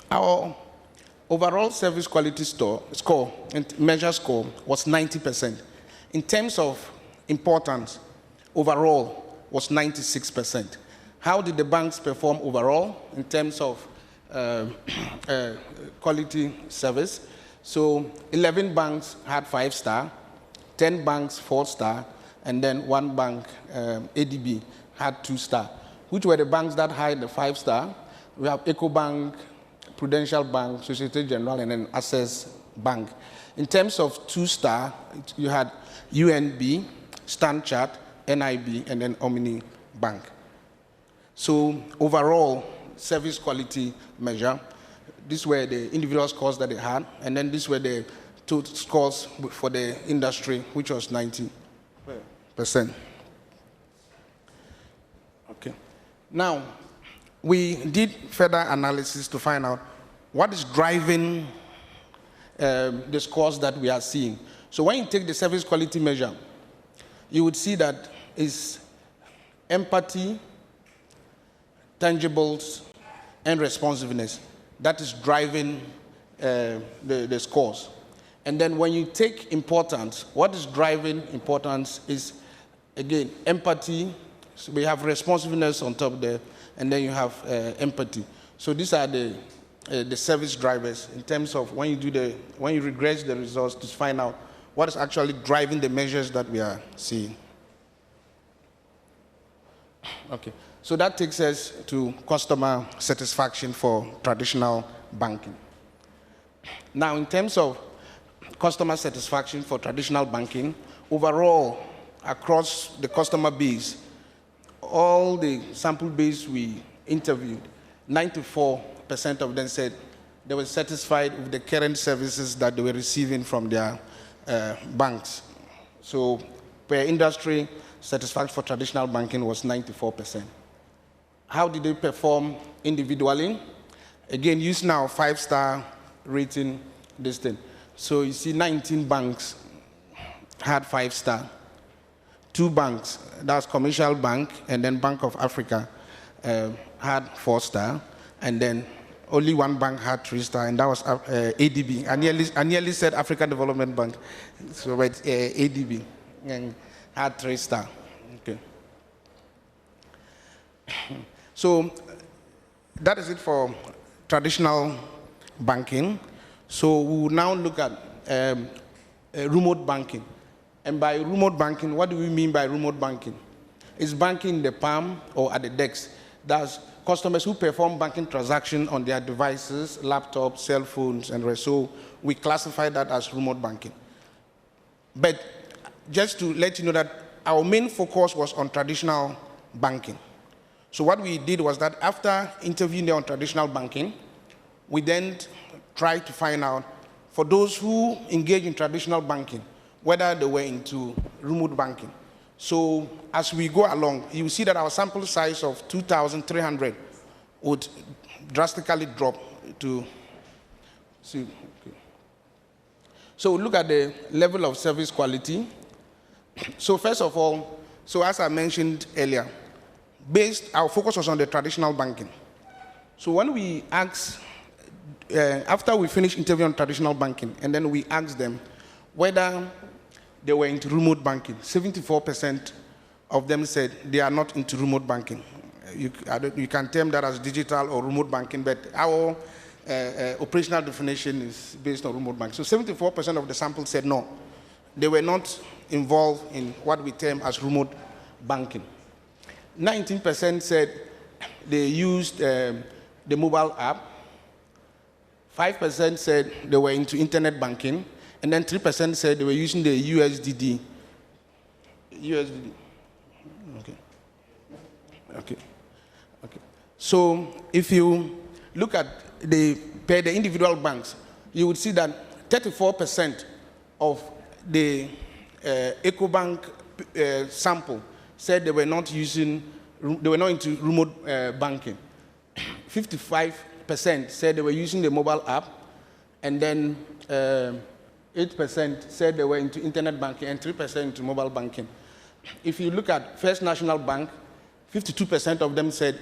our overall service quality score and measure score was 90%. In terms of importance, overall was 96%. How did the banks perform overall in terms of quality service? So 11 banks had 5-star, 10 banks 4-star, and then 1 bank, ADB, had 2-star. Which were the banks that had the 5-star? We have EcoBank, Prudential Bank, Societe Generale, and then Access Bank. In terms of 2-star, you had UNB, Stanchart, NIB, and then Omni Bank. So overall, service quality measure, these were the individual scores that they had, and then these were the total scores for the industry, which was 90%. Okay. Now, we did further analysis to find out what is driving the scores that we are seeing. So when you take the service quality measure, you would see that it's empathy, tangibles, and responsiveness that is driving the scores. And then when you take importance, what is driving importance is, again, empathy. So we have responsiveness on top there, and then you have empathy. So these are the service drivers in terms of when you regress the results to find out what is actually driving the measures that we are seeing. Okay, so that takes us to customer satisfaction for traditional banking. Now, in terms of customer satisfaction for traditional banking, overall, across the customer base, all the sample base we interviewed, 94% of them said they were satisfied with the current services that they were receiving from their banks. So per industry, satisfaction for traditional banking was 94%. How did they perform individually? Again, using our 5-star rating this thing. So you see 19 banks had 5-star. 2 banks, that's Commercial Bank and then Bank of Africa, had 4-star. And then only 1 bank had 3-star, and that was ADB. I nearly said African Development Bank, so but ADB and had 3-star. Okay. So that is it for traditional banking. So we will now look at remote banking. And by remote banking, what do we mean by remote banking? It's banking in the palm or at the desk. That's customers who perform banking transactions on their devices, laptops, cell phones, and rest. So we classify that as remote banking. But just to let you know that our main focus was on traditional banking. So what we did was that after interviewing them on traditional banking, we then tried to find out, for those who engage in traditional banking, whether they were into remote banking. So as we go along, you will see that our sample size of 2,300 would drastically drop to, see, okay. So look at the level of service quality. So first of all, so as I mentioned earlier, our focus was on the traditional banking. So when we asked, after we finished interviewing on traditional banking, and then we asked them whether they were into remote banking, 74% of them said they are not into remote banking. You can term that as digital or remote banking, but our operational definition is based on remote banking. So 74% of the sample said no. They were not involved in what we term as remote banking. 19% said they used the mobile app. 5% said they were into internet banking. And then 3% said they were using the USDD. USDD. Okay. Okay. Okay. So if you look at the individual banks, you would see that 34% of the EcoBank sample said they were not into remote banking. 55% said they were using the mobile app, and then 8% said they were into internet banking, and 3% into mobile banking. If you look at First National Bank, 52% of them said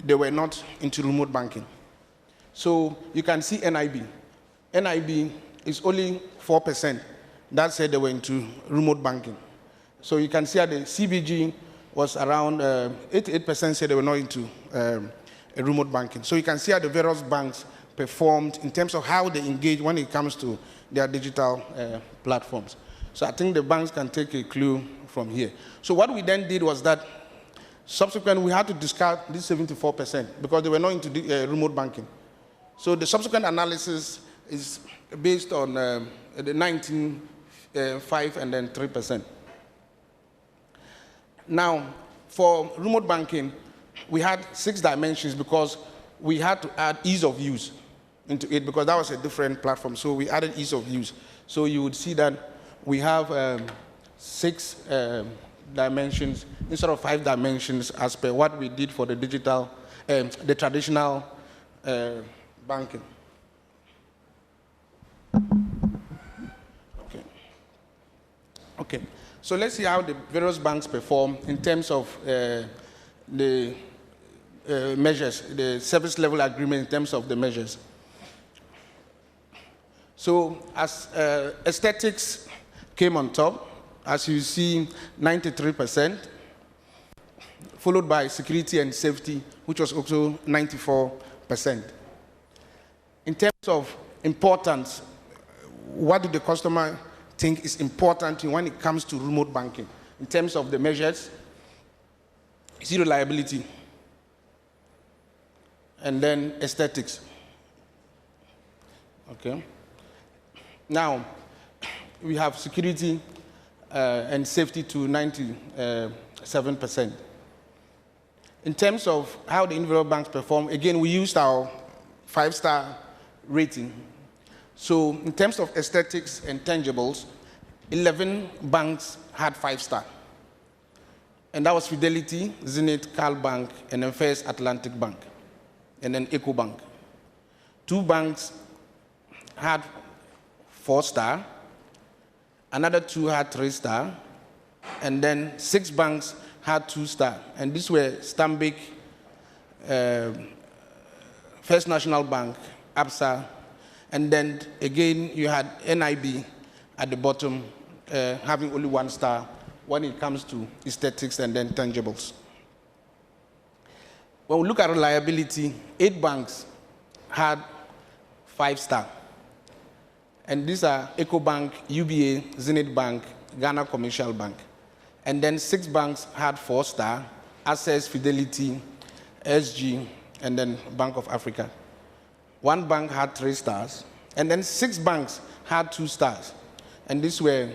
they were not into remote banking. So you can see NIB. NIB is only 4% that said they were into remote banking. So you can see that the CBG was around 88% said they were not into remote banking. So you can see how the various banks performed in terms of how they engage when it comes to their digital platforms. So I think the banks can take a clue from here. So what we then did was that subsequently we had to discard this 74% because they were not into remote banking. So the subsequent analysis is based on the 19, 5, and then 3%. Now, for remote banking, we had 6 dimensions because we had to add ease of use into it because that was a different platform. So we added ease of use. So you would see that we have 6 dimensions instead of 5 dimensions as per what we did for the digital, the traditional banking. Okay. Okay. So let's see how the various banks perform in terms of the measures, the service level agreement in terms of the measures. So as aesthetics came on top, as you see, 93%, followed by security and safety, which was also 94%. In terms of importance, what do the customer think is important when it comes to remote banking? In terms of the measures, zero reliability, and then aesthetics. Okay. Now, we have security and safety to 97%. In terms of how the individual banks perform, again, we used our 5-star rating. So in terms of aesthetics and tangibles, 11 banks had 5-star. And that was Fidelity, Zenith, Cal Bank, and then First Atlantic Bank, and then EcoBank. 2 banks had 4-star, another 2 had 3-star, and then 6 banks had 2-star. And these were Stanbic, First National Bank, ABSA, and then again you had NIB at the bottom, having only 1 star when it comes to aesthetics and then tangibles. When we look at reliability, 8 banks had 5-star. And these are EcoBank, UBA, Zenith Bank, Ghana Commercial Bank. And then 6 banks had 4-star, Access, Fidelity, SG, and then Bank of Africa. 1 bank had 3 stars, and then 6 banks had 2 stars. And these were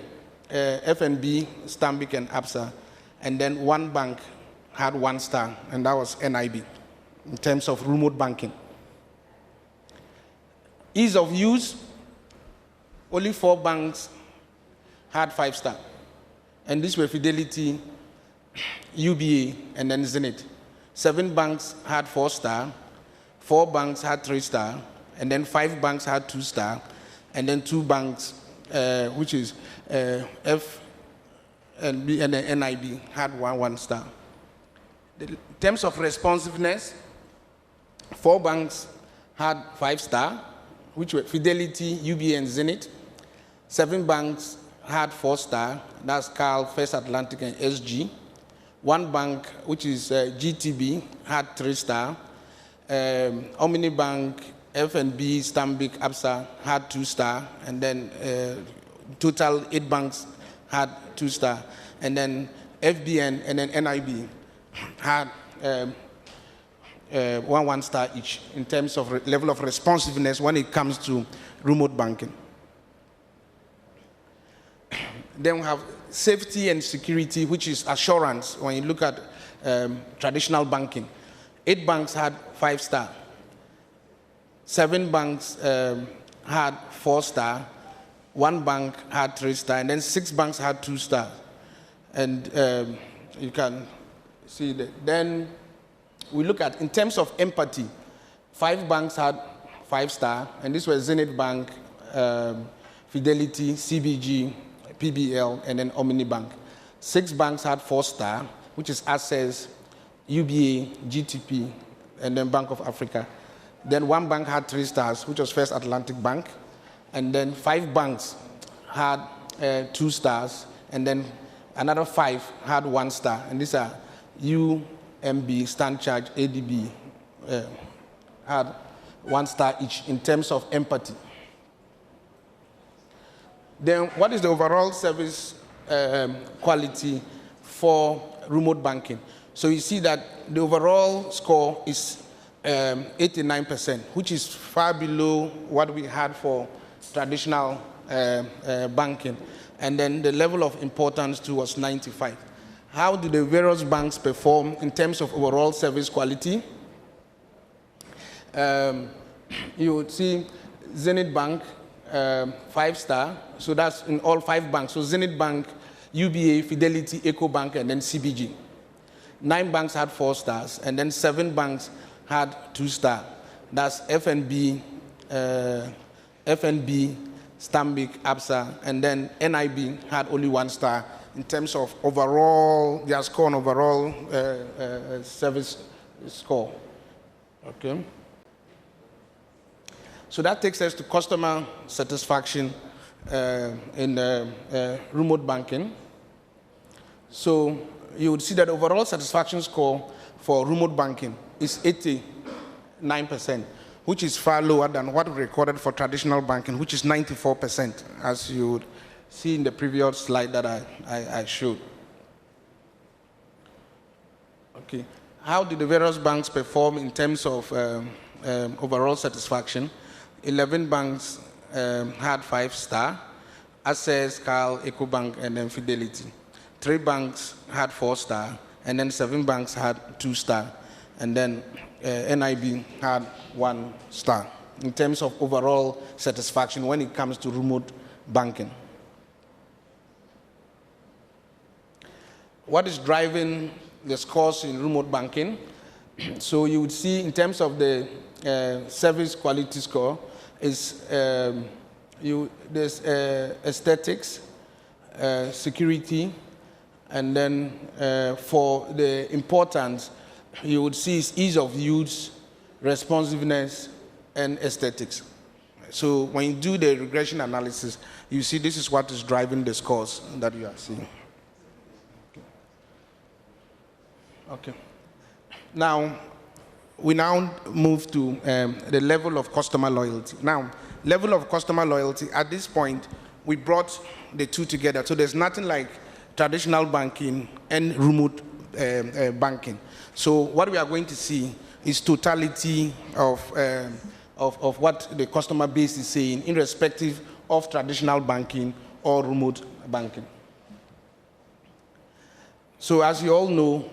FNB, Stanbic, and ABSA. And then 1 bank had 1 star, and that was NIB, in terms of remote banking. Ease of use, only 4 banks had 5-star. And these were Fidelity, UBA, and then Zenith. 7 banks had 4-star, 4 banks had 3-star, and then 5 banks had 2-star, and then 2 banks, which is F and B and then NIB, had 1 star. In terms of responsiveness, 4 banks had 5-star, which were Fidelity, UBA, and Zenith. 7 banks had 4-star, that's Cal, First Atlantic, and SG. 1 bank, which is GTB, had 3-star. Omni Bank, FNB, Stanbic, ABSA had 2-star, and then total 8 banks had 2-star, and then FBN and then NIB had 1 star each in terms of level of responsiveness when it comes to remote banking. Then we have safety and security, which is assurance when you look at traditional banking. 8 banks had 5-star. 7 banks had 4-star. 1 bank had 3-star, and then 6 banks had 2-star. And you can see that. Then we look at, in terms of empathy, 5 banks had 5-star, and this was Zenith Bank, Fidelity, CBG, PBL, and then Omni Bank. 6 banks had 4-star, which is Access, UBA, GTP, and then Bank of Africa. Then 1 bank had 3 stars, which was First Atlantic Bank. And then 5 banks had 2 stars, and then another 5 had 1 star. And these are UMB, Stand Charge, ADB, had 1 star each in terms of empathy. Then what is the overall service quality for remote banking? So you see that the overall score is 89%, which is far below what we had for traditional banking. And then the level of importance too was 95. How do the various banks perform in terms of overall service quality? You would see Zenith Bank, 5-star, so that's in all 5 banks. So Zenith Bank, UBA, Fidelity, EcoBank, and then CBG. 9 banks had 4 stars, and then 7 banks had 2-star. That's FNB, Stanbic, ABSA, and then NIB had only 1 star in terms of overall, their score on overall service score. Okay. So that takes us to customer satisfaction in remote banking. So you would see that overall satisfaction score for remote banking is 89%, which is far lower than what we recorded for traditional banking, which is 94%, as you would see in the previous slide that I showed. Okay. How did the various banks perform in terms of overall satisfaction? 11 banks had 5-star, Access, Carl, EcoBank, and then Fidelity. 3 banks had 4-star, and then 7 banks had 2-star, and then NIB had 1 star in terms of overall satisfaction when it comes to remote banking. What is driving the scores in remote banking? So you would see in terms of the service quality score is there's aesthetics, security, and then for the importance, you would see is ease of use, responsiveness, and aesthetics. So when you do the regression analysis, you see this is what is driving the scores that you are seeing. Okay. Now, we now move to the level of customer loyalty. Now, level of customer loyalty, at this point, we brought the two together. So there's nothing like traditional banking and remote banking. So what we are going to see is totality of what the customer base is saying, irrespective of traditional banking or remote banking. So as you all know,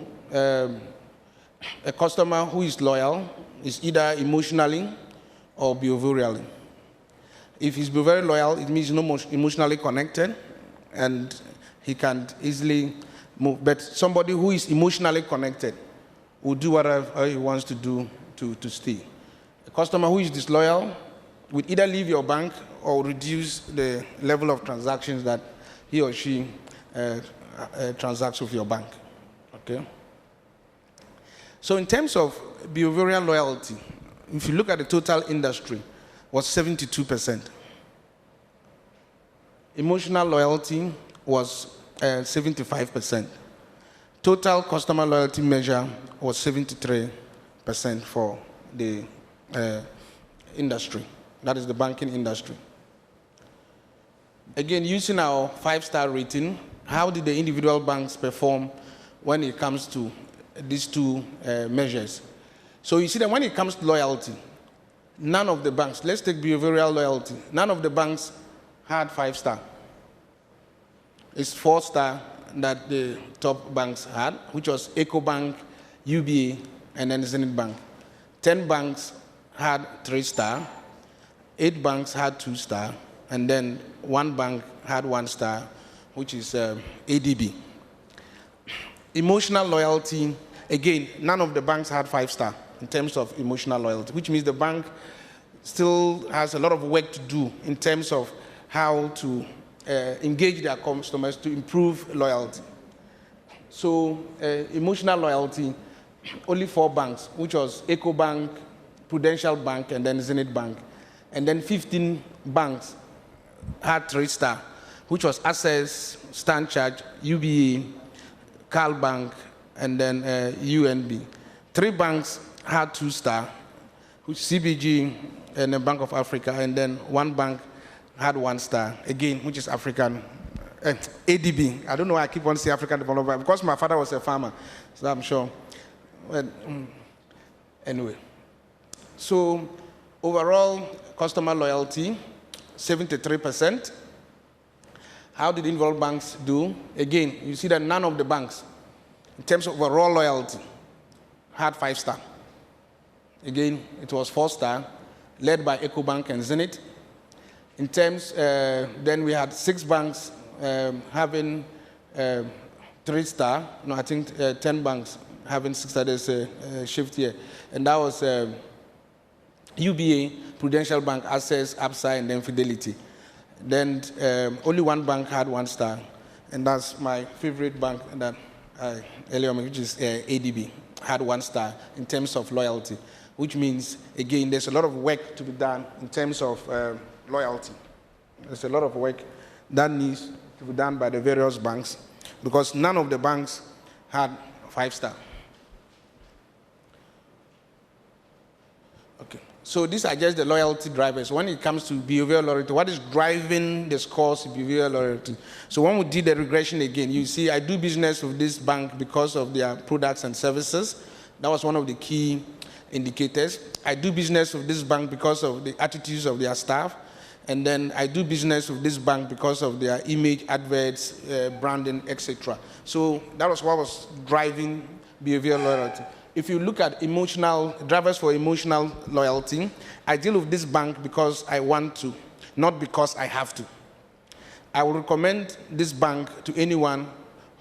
a customer who is loyal is either emotionally or behaviorally. If he's very loyal, it means he's not emotionally connected and he can easily move. But somebody who is emotionally connected will do whatever he wants to do to stay. A customer who is disloyal will either leave your bank or reduce the level of transactions that he or she transacts with your bank. Okay? So in terms of behavioral loyalty, if you look at the total industry, was 72%. Emotional loyalty was 75%. Total customer loyalty measure was 73% for the industry. That is the banking industry. Again, using our 5-star rating, how did the individual banks perform when it comes to these two measures? So you see that when it comes to loyalty, none of the banks, let's take behavioral loyalty, none of the banks had 5-star. It's 4-star that the top banks had, which was EcoBank, UBA, and then Zenith Bank. 10 banks had 3-star, 8 banks had 2-star, and then 1 bank had 1-star, which is ADB. Emotional loyalty, again, none of the banks had 5-star in terms of emotional loyalty, which means the bank still has a lot of work to do in terms of how to engage their customers to improve loyalty. So emotional loyalty, only 4 banks, which was EcoBank, Prudential Bank, and then Zenith Bank. And then 15 banks had 3-star, which was Access, Stanchart, UBA, Carl Bank, and then UNB. 3 banks had 2-star, which CBG and the Bank of Africa, and then 1 bank had 1-star, again, which is African, ADB. I don't know why I keep on saying African Development Bank, because my father was a farmer, so I'm sure. Well, anyway, so overall customer loyalty, 73%. How did individual banks do? Again, you see that none of the banks, in terms of overall loyalty, had 5-star. Again, it was 4-star, led by EcoBank and Zenith. In terms, then we had 6 banks having 3-star. No, I think 10 banks having 6-star. There's a shift here. And that was UBA, Prudential Bank, Access, Absa, and then Fidelity. Then only 1 bank had 1-star. And that's my favorite bank that I earlier mentioned, which is ADB, had 1-star in terms of loyalty, which means, again, there's a lot of work to be done in terms of loyalty. There's a lot of work that needs to be done by the various banks because none of the banks had 5-star. Okay, so these are just the loyalty drivers. When it comes to behavioral loyalty, what is driving the scores of behavioral loyalty? So when we did the regression again, you see I do business with this bank because of their products and services. That was one of the key indicators. I do business with this bank because of the attitudes of their staff. And then I do business with this bank because of their image, adverts, branding, etc. So that was what was driving behavioral loyalty. If you look at emotional drivers for emotional loyalty, I deal with this bank because I want to, not because I have to. I will recommend this bank to anyone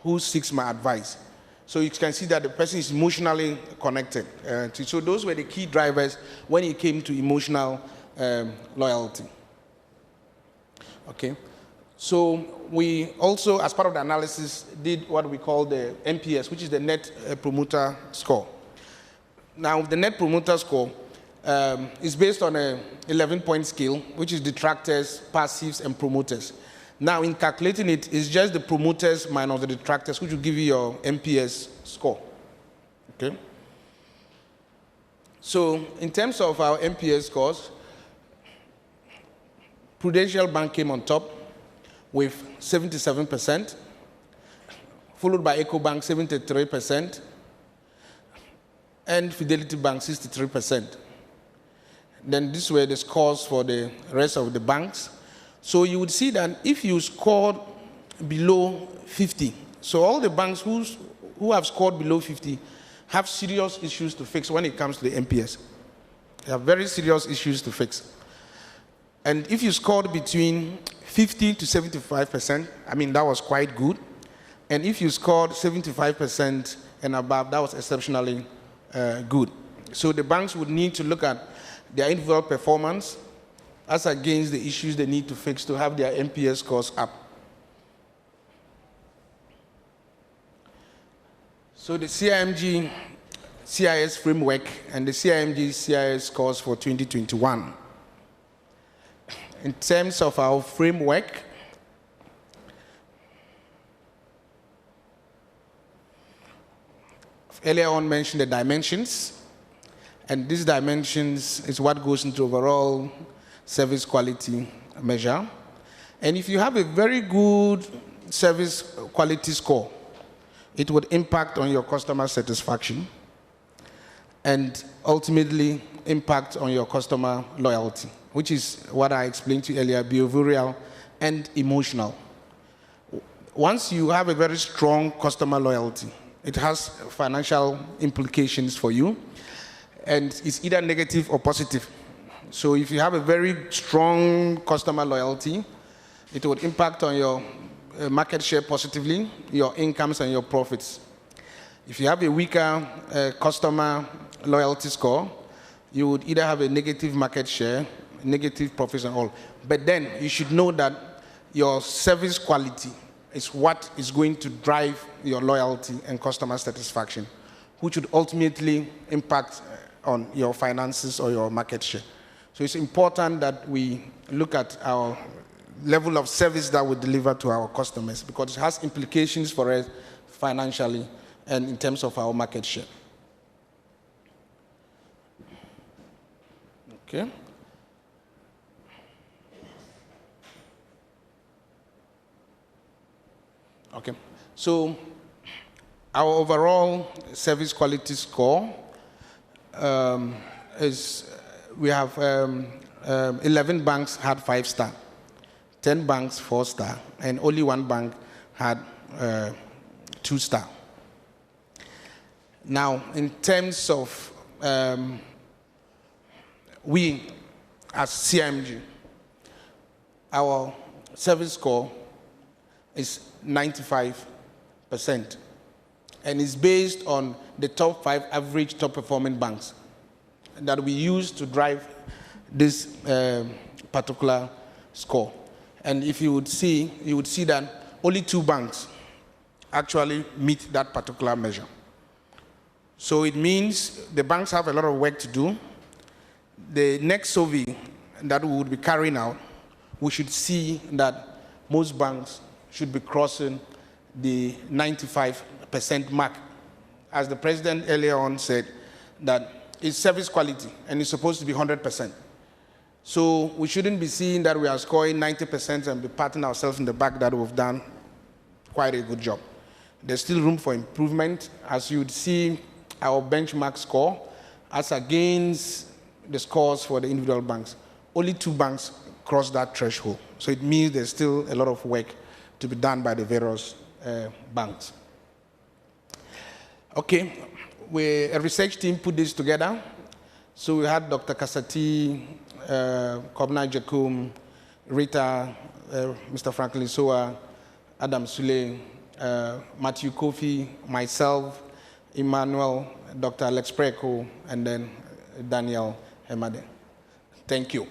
who seeks my advice. So you can see that the person is emotionally connected. So those were the key drivers when it came to emotional loyalty. Okay, so we also, as part of the analysis, did what we call the NPS, which is the Net Promoter Score. Now, the Net Promoter Score is based on a 11-point scale, which is detractors, passives, and promoters. Now, in calculating it, it's just the promoters minus the detractors, which will give you your NPS score. Okay. So, in terms of our NPS scores, Prudential Bank came on top with 77%, followed by EcoBank 73%, and Fidelity Bank 63%. Then these were the scores for the rest of the banks. So you would see that if you scored below 50, so all the banks who have scored below 50 have serious issues to fix when it comes to the NPS. They have very serious issues to fix. And if you scored between 50 to 75%, I mean, that was quite good. And if you scored 75% and above, that was exceptionally good. So the banks would need to look at their individual performance as against the issues they need to fix to have their NPS scores up. So the CIMG CIS framework and the CIMG CIS scores for 2021. In terms of our framework, earlier on mentioned the dimensions, and these dimensions is what goes into overall service quality measure. And if you have a very good service quality score, it would impact on your customer satisfaction and ultimately impact on your customer loyalty, which is what I explained to you earlier, behavioral and emotional. Once you have a very strong customer loyalty, it has financial implications for you, and it's either negative or positive. So if you have a very strong customer loyalty, it would impact on your market share positively, your incomes and your profits. If you have a weaker customer loyalty score, you would either have a negative market share, negative profits and all. But then you should know that your service quality is what is going to drive your loyalty and customer satisfaction, which would ultimately impact on your finances or your market share. So it's important that we look at our level of service that we deliver to our customers because it has implications for us financially and in terms of our market share. Okay. Okay. So our overall service quality score is, we have 11 banks had 5-star, 10 banks 4-star, and only 1 bank had 2-star. Now, in terms of we as CIMG, our service score is 95%, and it's based on the top 5 average top performing banks that we use to drive this particular score. And if you would see that only 2 banks actually meet that particular measure. So it means the banks have a lot of work to do the next survey that we would be carrying out, we should see that most banks should be crossing the 95% mark. As the president earlier on said, that it's service quality and it's supposed to be 100%. So we shouldn't be seeing that we are scoring 90% and be patting ourselves in the back that we've done quite a good job. There's still room for improvement. As you'd see our benchmark score, as against the scores for the individual banks, only 2 banks cross that threshold. So it means there's still a lot of work to be done by the various banks. Okay, a research team put this together. So we had Dr. Kasati, Kobna Jakum, Rita, Mr. Franklin Soa, Adam Sule, Matthew Kofi, myself, Emmanuel, Dr. Alex Preko, and then Daniel Hemade. Thank you.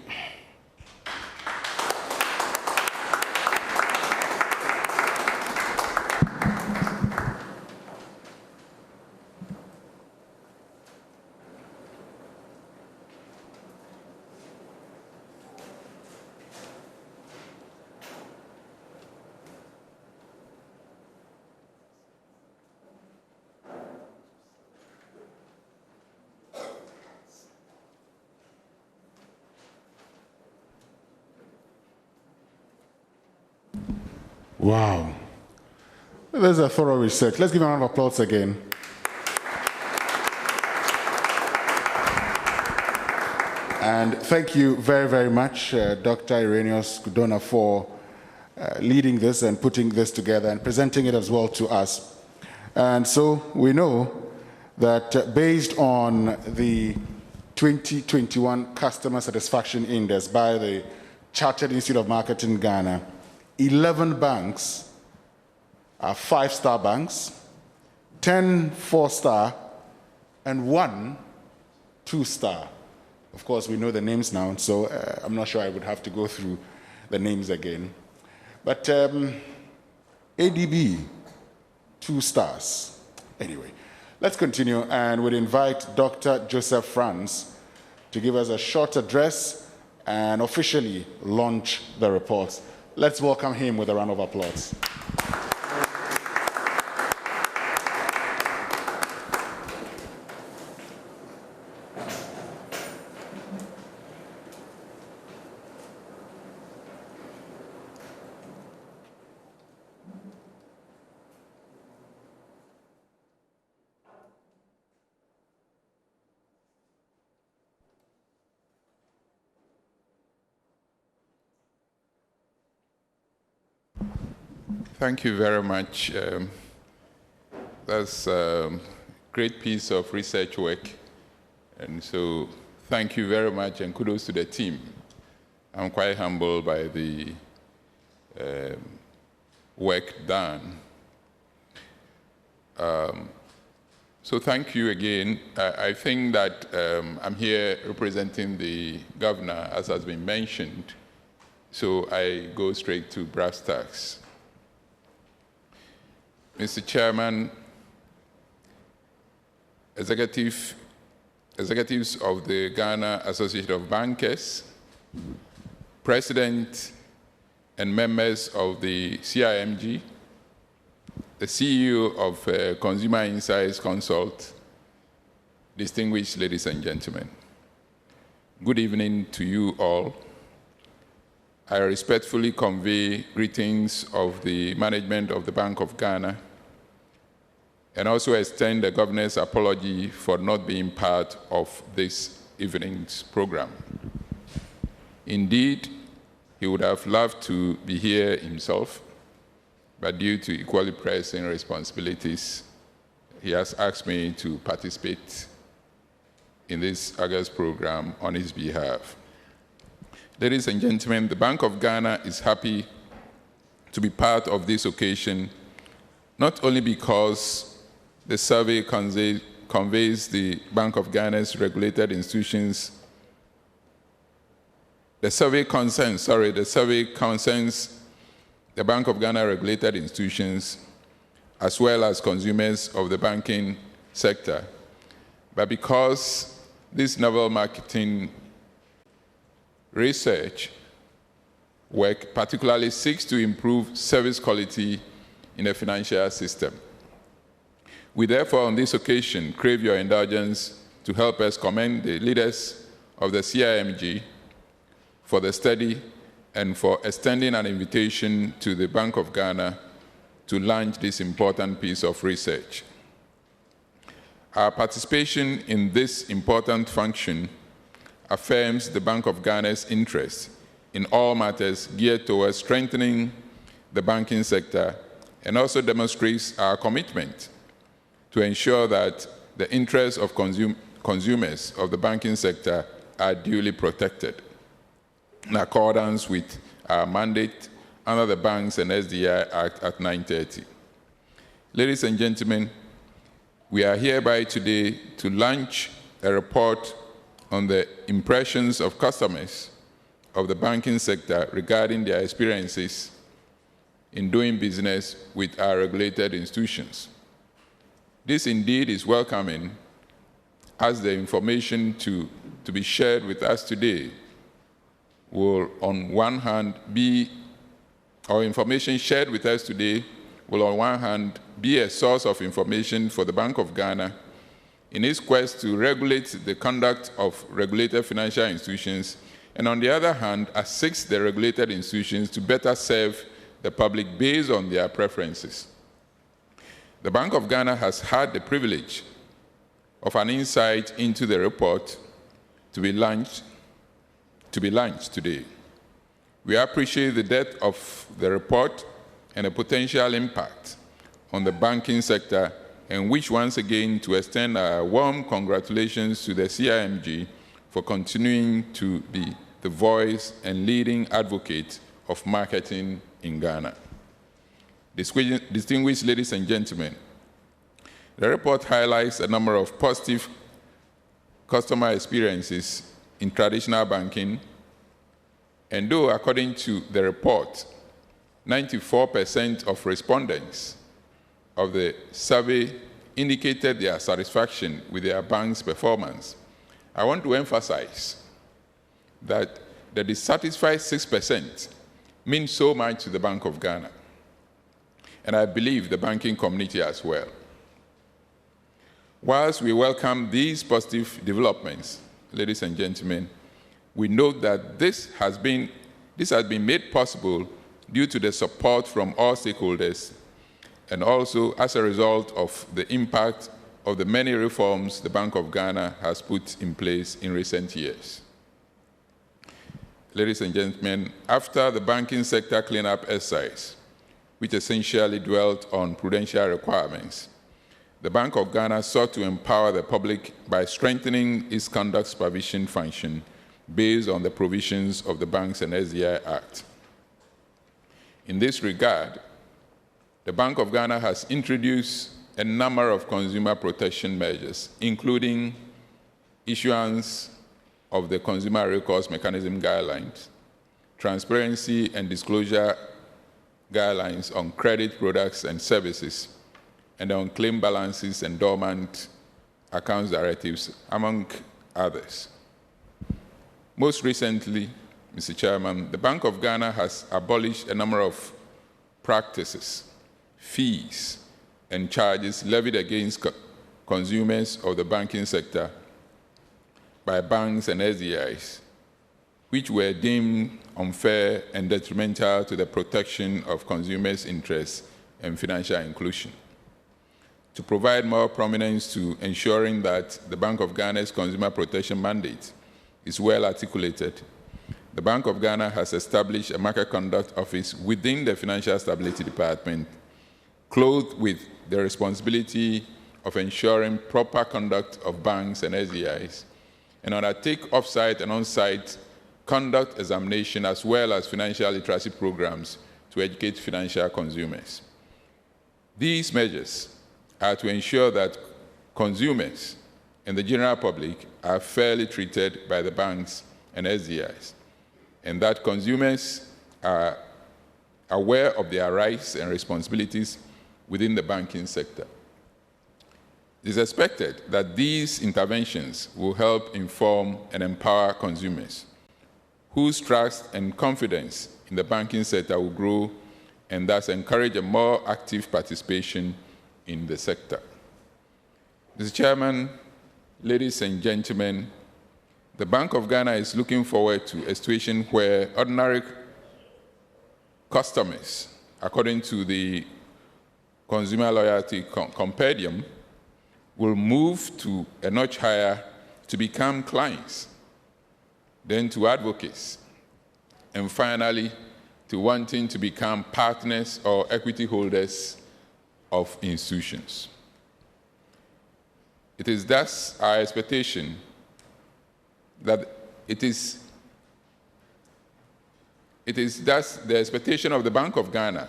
Wow. There's a thorough research. Let's give a round of applause again. And thank you very, very much, Dr. Irenaeus Kudona, for leading this and putting this together and presenting it as well to us. And so we know that based on the 2021 Customer Satisfaction Index by the Chartered Institute of Marketing Ghana, 11 banks are 5-star banks, 10 4-star, and 1 2-star. Of course, we know the names now, so I'm not sure I would have to go through the names again. But ADB, 2 stars. Anyway, let's continue, and we'll invite Dr. Joseph Franz to give us a short address and officially launch the reports. Let's welcome him with a round of applause. Thank you very much. That's a great piece of research work. And so thank you very much and kudos to the team. I'm quite humbled by the work done. So thank you again. I think that I'm here representing the governor, as has been mentioned. So I go straight to brass tacks. Mr. Chairman, executives of the Ghana Association of Bankers, President and members of the CIMG, the CEO of Consumer Insights Consult, distinguished ladies and gentlemen, good evening to you all. I respectfully convey greetings of the management of the Bank of Ghana and also extend the governor's apology for not being part of this evening's program. Indeed, he would have loved to be here himself, but due to equally pressing responsibilities, he has asked me to participate in this August program on his behalf. Ladies and gentlemen, the Bank of Ghana is happy to be part of this occasion, not only because the survey conveys the Bank of Ghana's regulated institutions. The survey concerns the Bank of Ghana regulated institutions as well as consumers of the banking sector. But because this novel marketing research work particularly seeks to improve service quality in the financial system. We therefore, on this occasion, crave your indulgence to help us commend the leaders of the CIMG for the study and for extending an invitation to the Bank of Ghana to launch this important piece of research. Our participation in this important function affirms the Bank of Ghana's interest in all matters geared towards strengthening the banking sector, and also demonstrates our commitment to ensure that the interests of consumers of the banking sector are duly protected in accordance with our mandate under the Banks and SDI Act at 930. Ladies and gentlemen, we are hereby today to launch a report on the impressions of customers of the banking sector regarding their experiences in doing business with our regulated institutions. This indeed is welcoming, as the information to be shared with us today will on one hand be, or information shared with us today will on one hand be a source of information for the Bank of Ghana in its quest to regulate the conduct of regulated financial institutions, and on the other hand, assist the regulated institutions to better serve the public based on their preferences. The Bank of Ghana has had the privilege of an insight into the report to be launched today. We appreciate the depth of the report and the potential impact on the banking sector, and wish once again to extend our warm congratulations to the CIMG for continuing to be the voice and leading advocate of marketing in Ghana. Distinguished ladies and gentlemen, the report highlights a number of positive customer experiences in traditional banking, and though according to the report, 94% of respondents of the survey indicated their satisfaction with their bank's performance, I want to emphasize that the dissatisfied 6% means so much to the Bank of Ghana, and I believe the banking community as well. Whilst we welcome these positive developments, ladies and gentlemen, we note that this has been made possible due to the support from all stakeholders, and also as a result of the impact of the many reforms the Bank of Ghana has put in place in recent years. Ladies and gentlemen, after the banking sector cleanup exercise, which essentially dwelt on prudential requirements, the Bank of Ghana sought to empower the public by strengthening its conduct supervision function based on the provisions of the Banks and SDI Act. In this regard, the Bank of Ghana has introduced a number of consumer protection measures, including issuance of the Consumer Recourse Mechanism Guidelines, transparency and disclosure guidelines on credit products and services, and on claim balances and dormant accounts directives, among others. Most recently, Mr. Chairman, the Bank of Ghana has abolished a number of practices, fees, and charges levied against consumers of the banking sector by banks and SDIs, which were deemed unfair and detrimental to the protection of consumers' interests and financial inclusion. To provide more prominence to ensuring that the Bank of Ghana's consumer protection mandate is well articulated, the Bank of Ghana has established a market conduct office within the Financial Stability Department, clothed with the responsibility of ensuring proper conduct of banks and SDIs, and undertake off-site and on-site conduct examination as well as financial literacy programs to educate financial consumers. These measures are to ensure that consumers and the general public are fairly treated by the banks and SDIs, and that consumers are aware of their rights and responsibilities within the banking sector. It is expected that these interventions will help inform and empower consumers, whose trust and confidence in the banking sector will grow and thus encourage a more active participation in the sector. Mr. Chairman, ladies and gentlemen, the Bank of Ghana is looking forward to a situation where ordinary customers, according to the Consumer Loyalty Compendium, will move to a notch higher to become clients, then to advocates, and finally to wanting to become partners or equity holders of institutions. It is thus our expectation that it is thus the expectation of the Bank of Ghana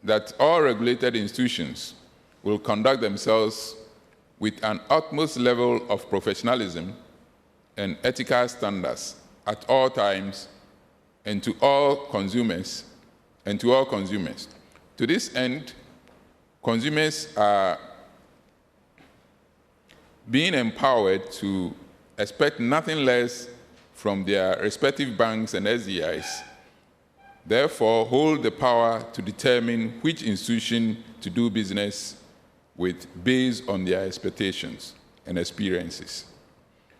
that all regulated institutions will conduct themselves with an utmost level of professionalism and ethical standards at all times and to all consumers. To this end, consumers are being empowered to expect nothing less from their respective banks and SDIs, therefore hold the power to determine which institution to do business with based on their expectations and experiences.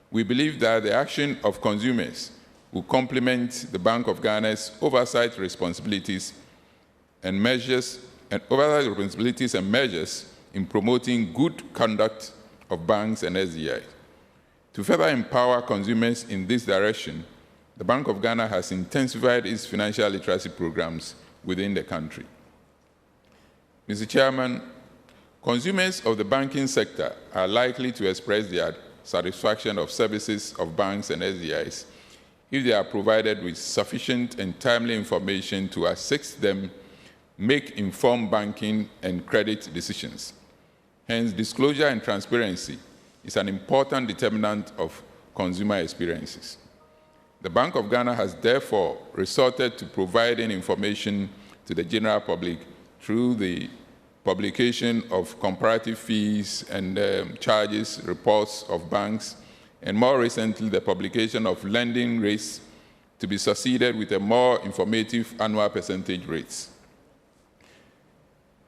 We believe that the action of consumers will complement the Bank of Ghana's oversight responsibilities and measures in promoting good conduct of banks and SDIs. To further empower consumers in this direction, the Bank of Ghana has intensified its financial literacy programs within the country. Mr. Chairman, consumers of the banking sector are likely to express their satisfaction of services of banks and SDIs if they are provided with sufficient and timely information to assist them make informed banking and credit decisions. Hence, disclosure and transparency is an important determinant of consumer experiences. The Bank of Ghana has therefore resorted to providing information to the general public through the publication of comparative fees and charges reports of banks, and more recently, the publication of lending rates to be succeeded with a more informative annual percentage rates.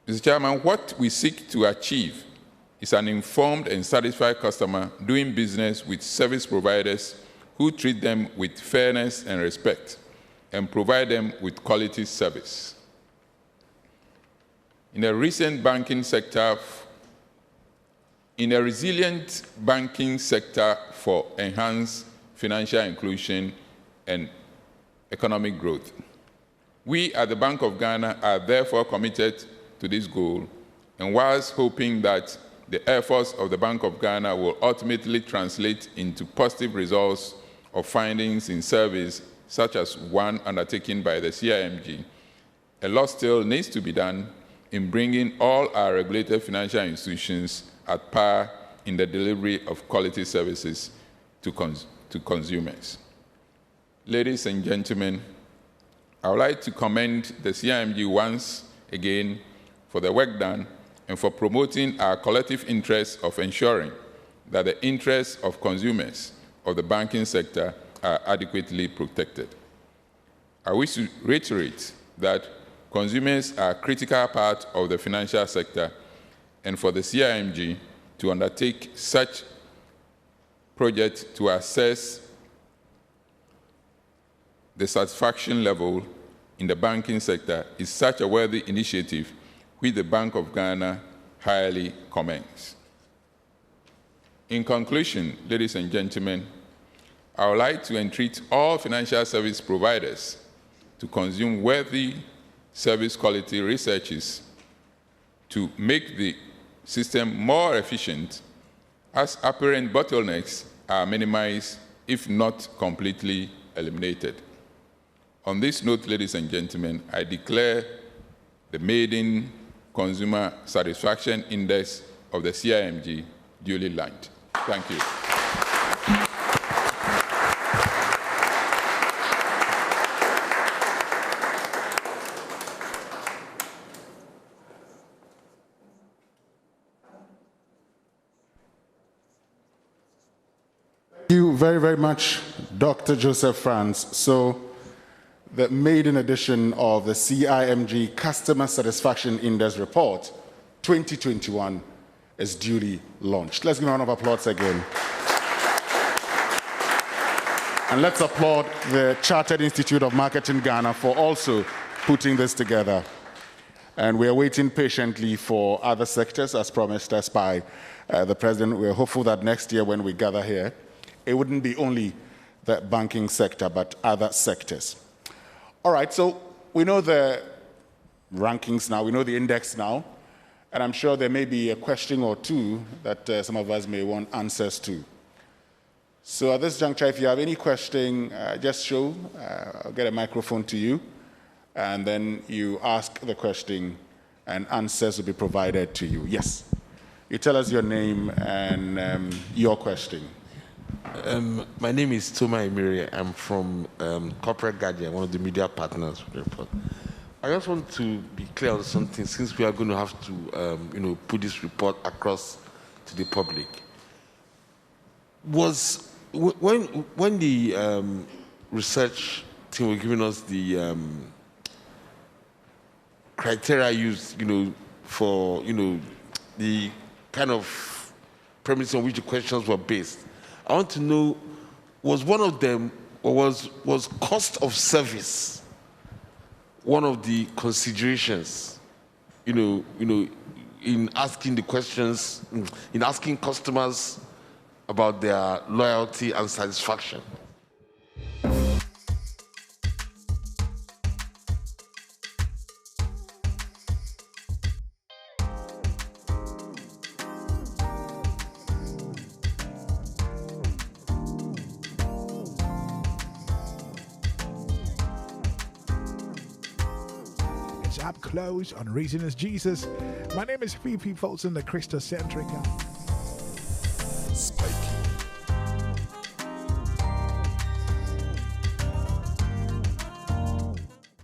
Mr. Chairman, what we seek to achieve is an informed and satisfied customer doing business with service providers who treat them with fairness and respect and provide them with quality service. In a resilient banking sector for enhanced financial inclusion and economic growth. We at the Bank of Ghana are therefore committed to this goal, and whilst hoping that the efforts of the Bank of Ghana will ultimately translate into positive results of findings in surveys such as one undertaken by the CIMG, a lot still needs to be done in bringing all our regulated financial institutions at par in the delivery of quality services to consumers. Ladies and gentlemen, I would like to commend the CIMG once again for the work done and for promoting our collective interest of ensuring that the interests of consumers of the banking sector are adequately protected. I wish to reiterate that consumers are a critical part of the financial sector, and for the CIMG to undertake such projects to assess the satisfaction level in the banking sector is such a worthy initiative which the Bank of Ghana highly commends. In conclusion, ladies and gentlemen, I would like to entreat all financial service providers to consume worthy service quality researches to make the system more efficient as apparent bottlenecks are minimized, if not completely eliminated. On this note, ladies and gentlemen, I declare the maiden Consumer Satisfaction Index of the CIMG duly launched. Thank you. Thank you very, very much, Dr. Joseph Franz. So the maiden edition of the CIMG Customer Satisfaction Index Report 2021 is duly launched. Let's give a round of applause again. And let's applaud the Chartered Institute of Marketing Ghana for also putting this together. And we are waiting patiently for other sectors, as promised us by the President. We're hopeful that next year when we gather here, it wouldn't be only the banking sector, but other sectors. All right, so we know the rankings now, we know the index now, and I'm sure there may be a question or two that some of us may want answers to. So at this juncture, if you have any question, just show. I'll get a microphone to you, and then you ask the question, and answers will be provided to you. Yes. You tell us your name and your question. My name is Toma Emiri. I'm from Corporate Guardian, one of the media partners of the report. I just want to be clear on something, since we are going to have to, put this report across to the public. When the research team were giving us the criteria used, for, the kind of premise on which the questions were based, I want to know, was one of them, or was cost of service one of the considerations, in asking the questions, in asking customers about their loyalty and satisfaction? Up close on Reason is Jesus. My name is P.P. Fulton, the Christocentric.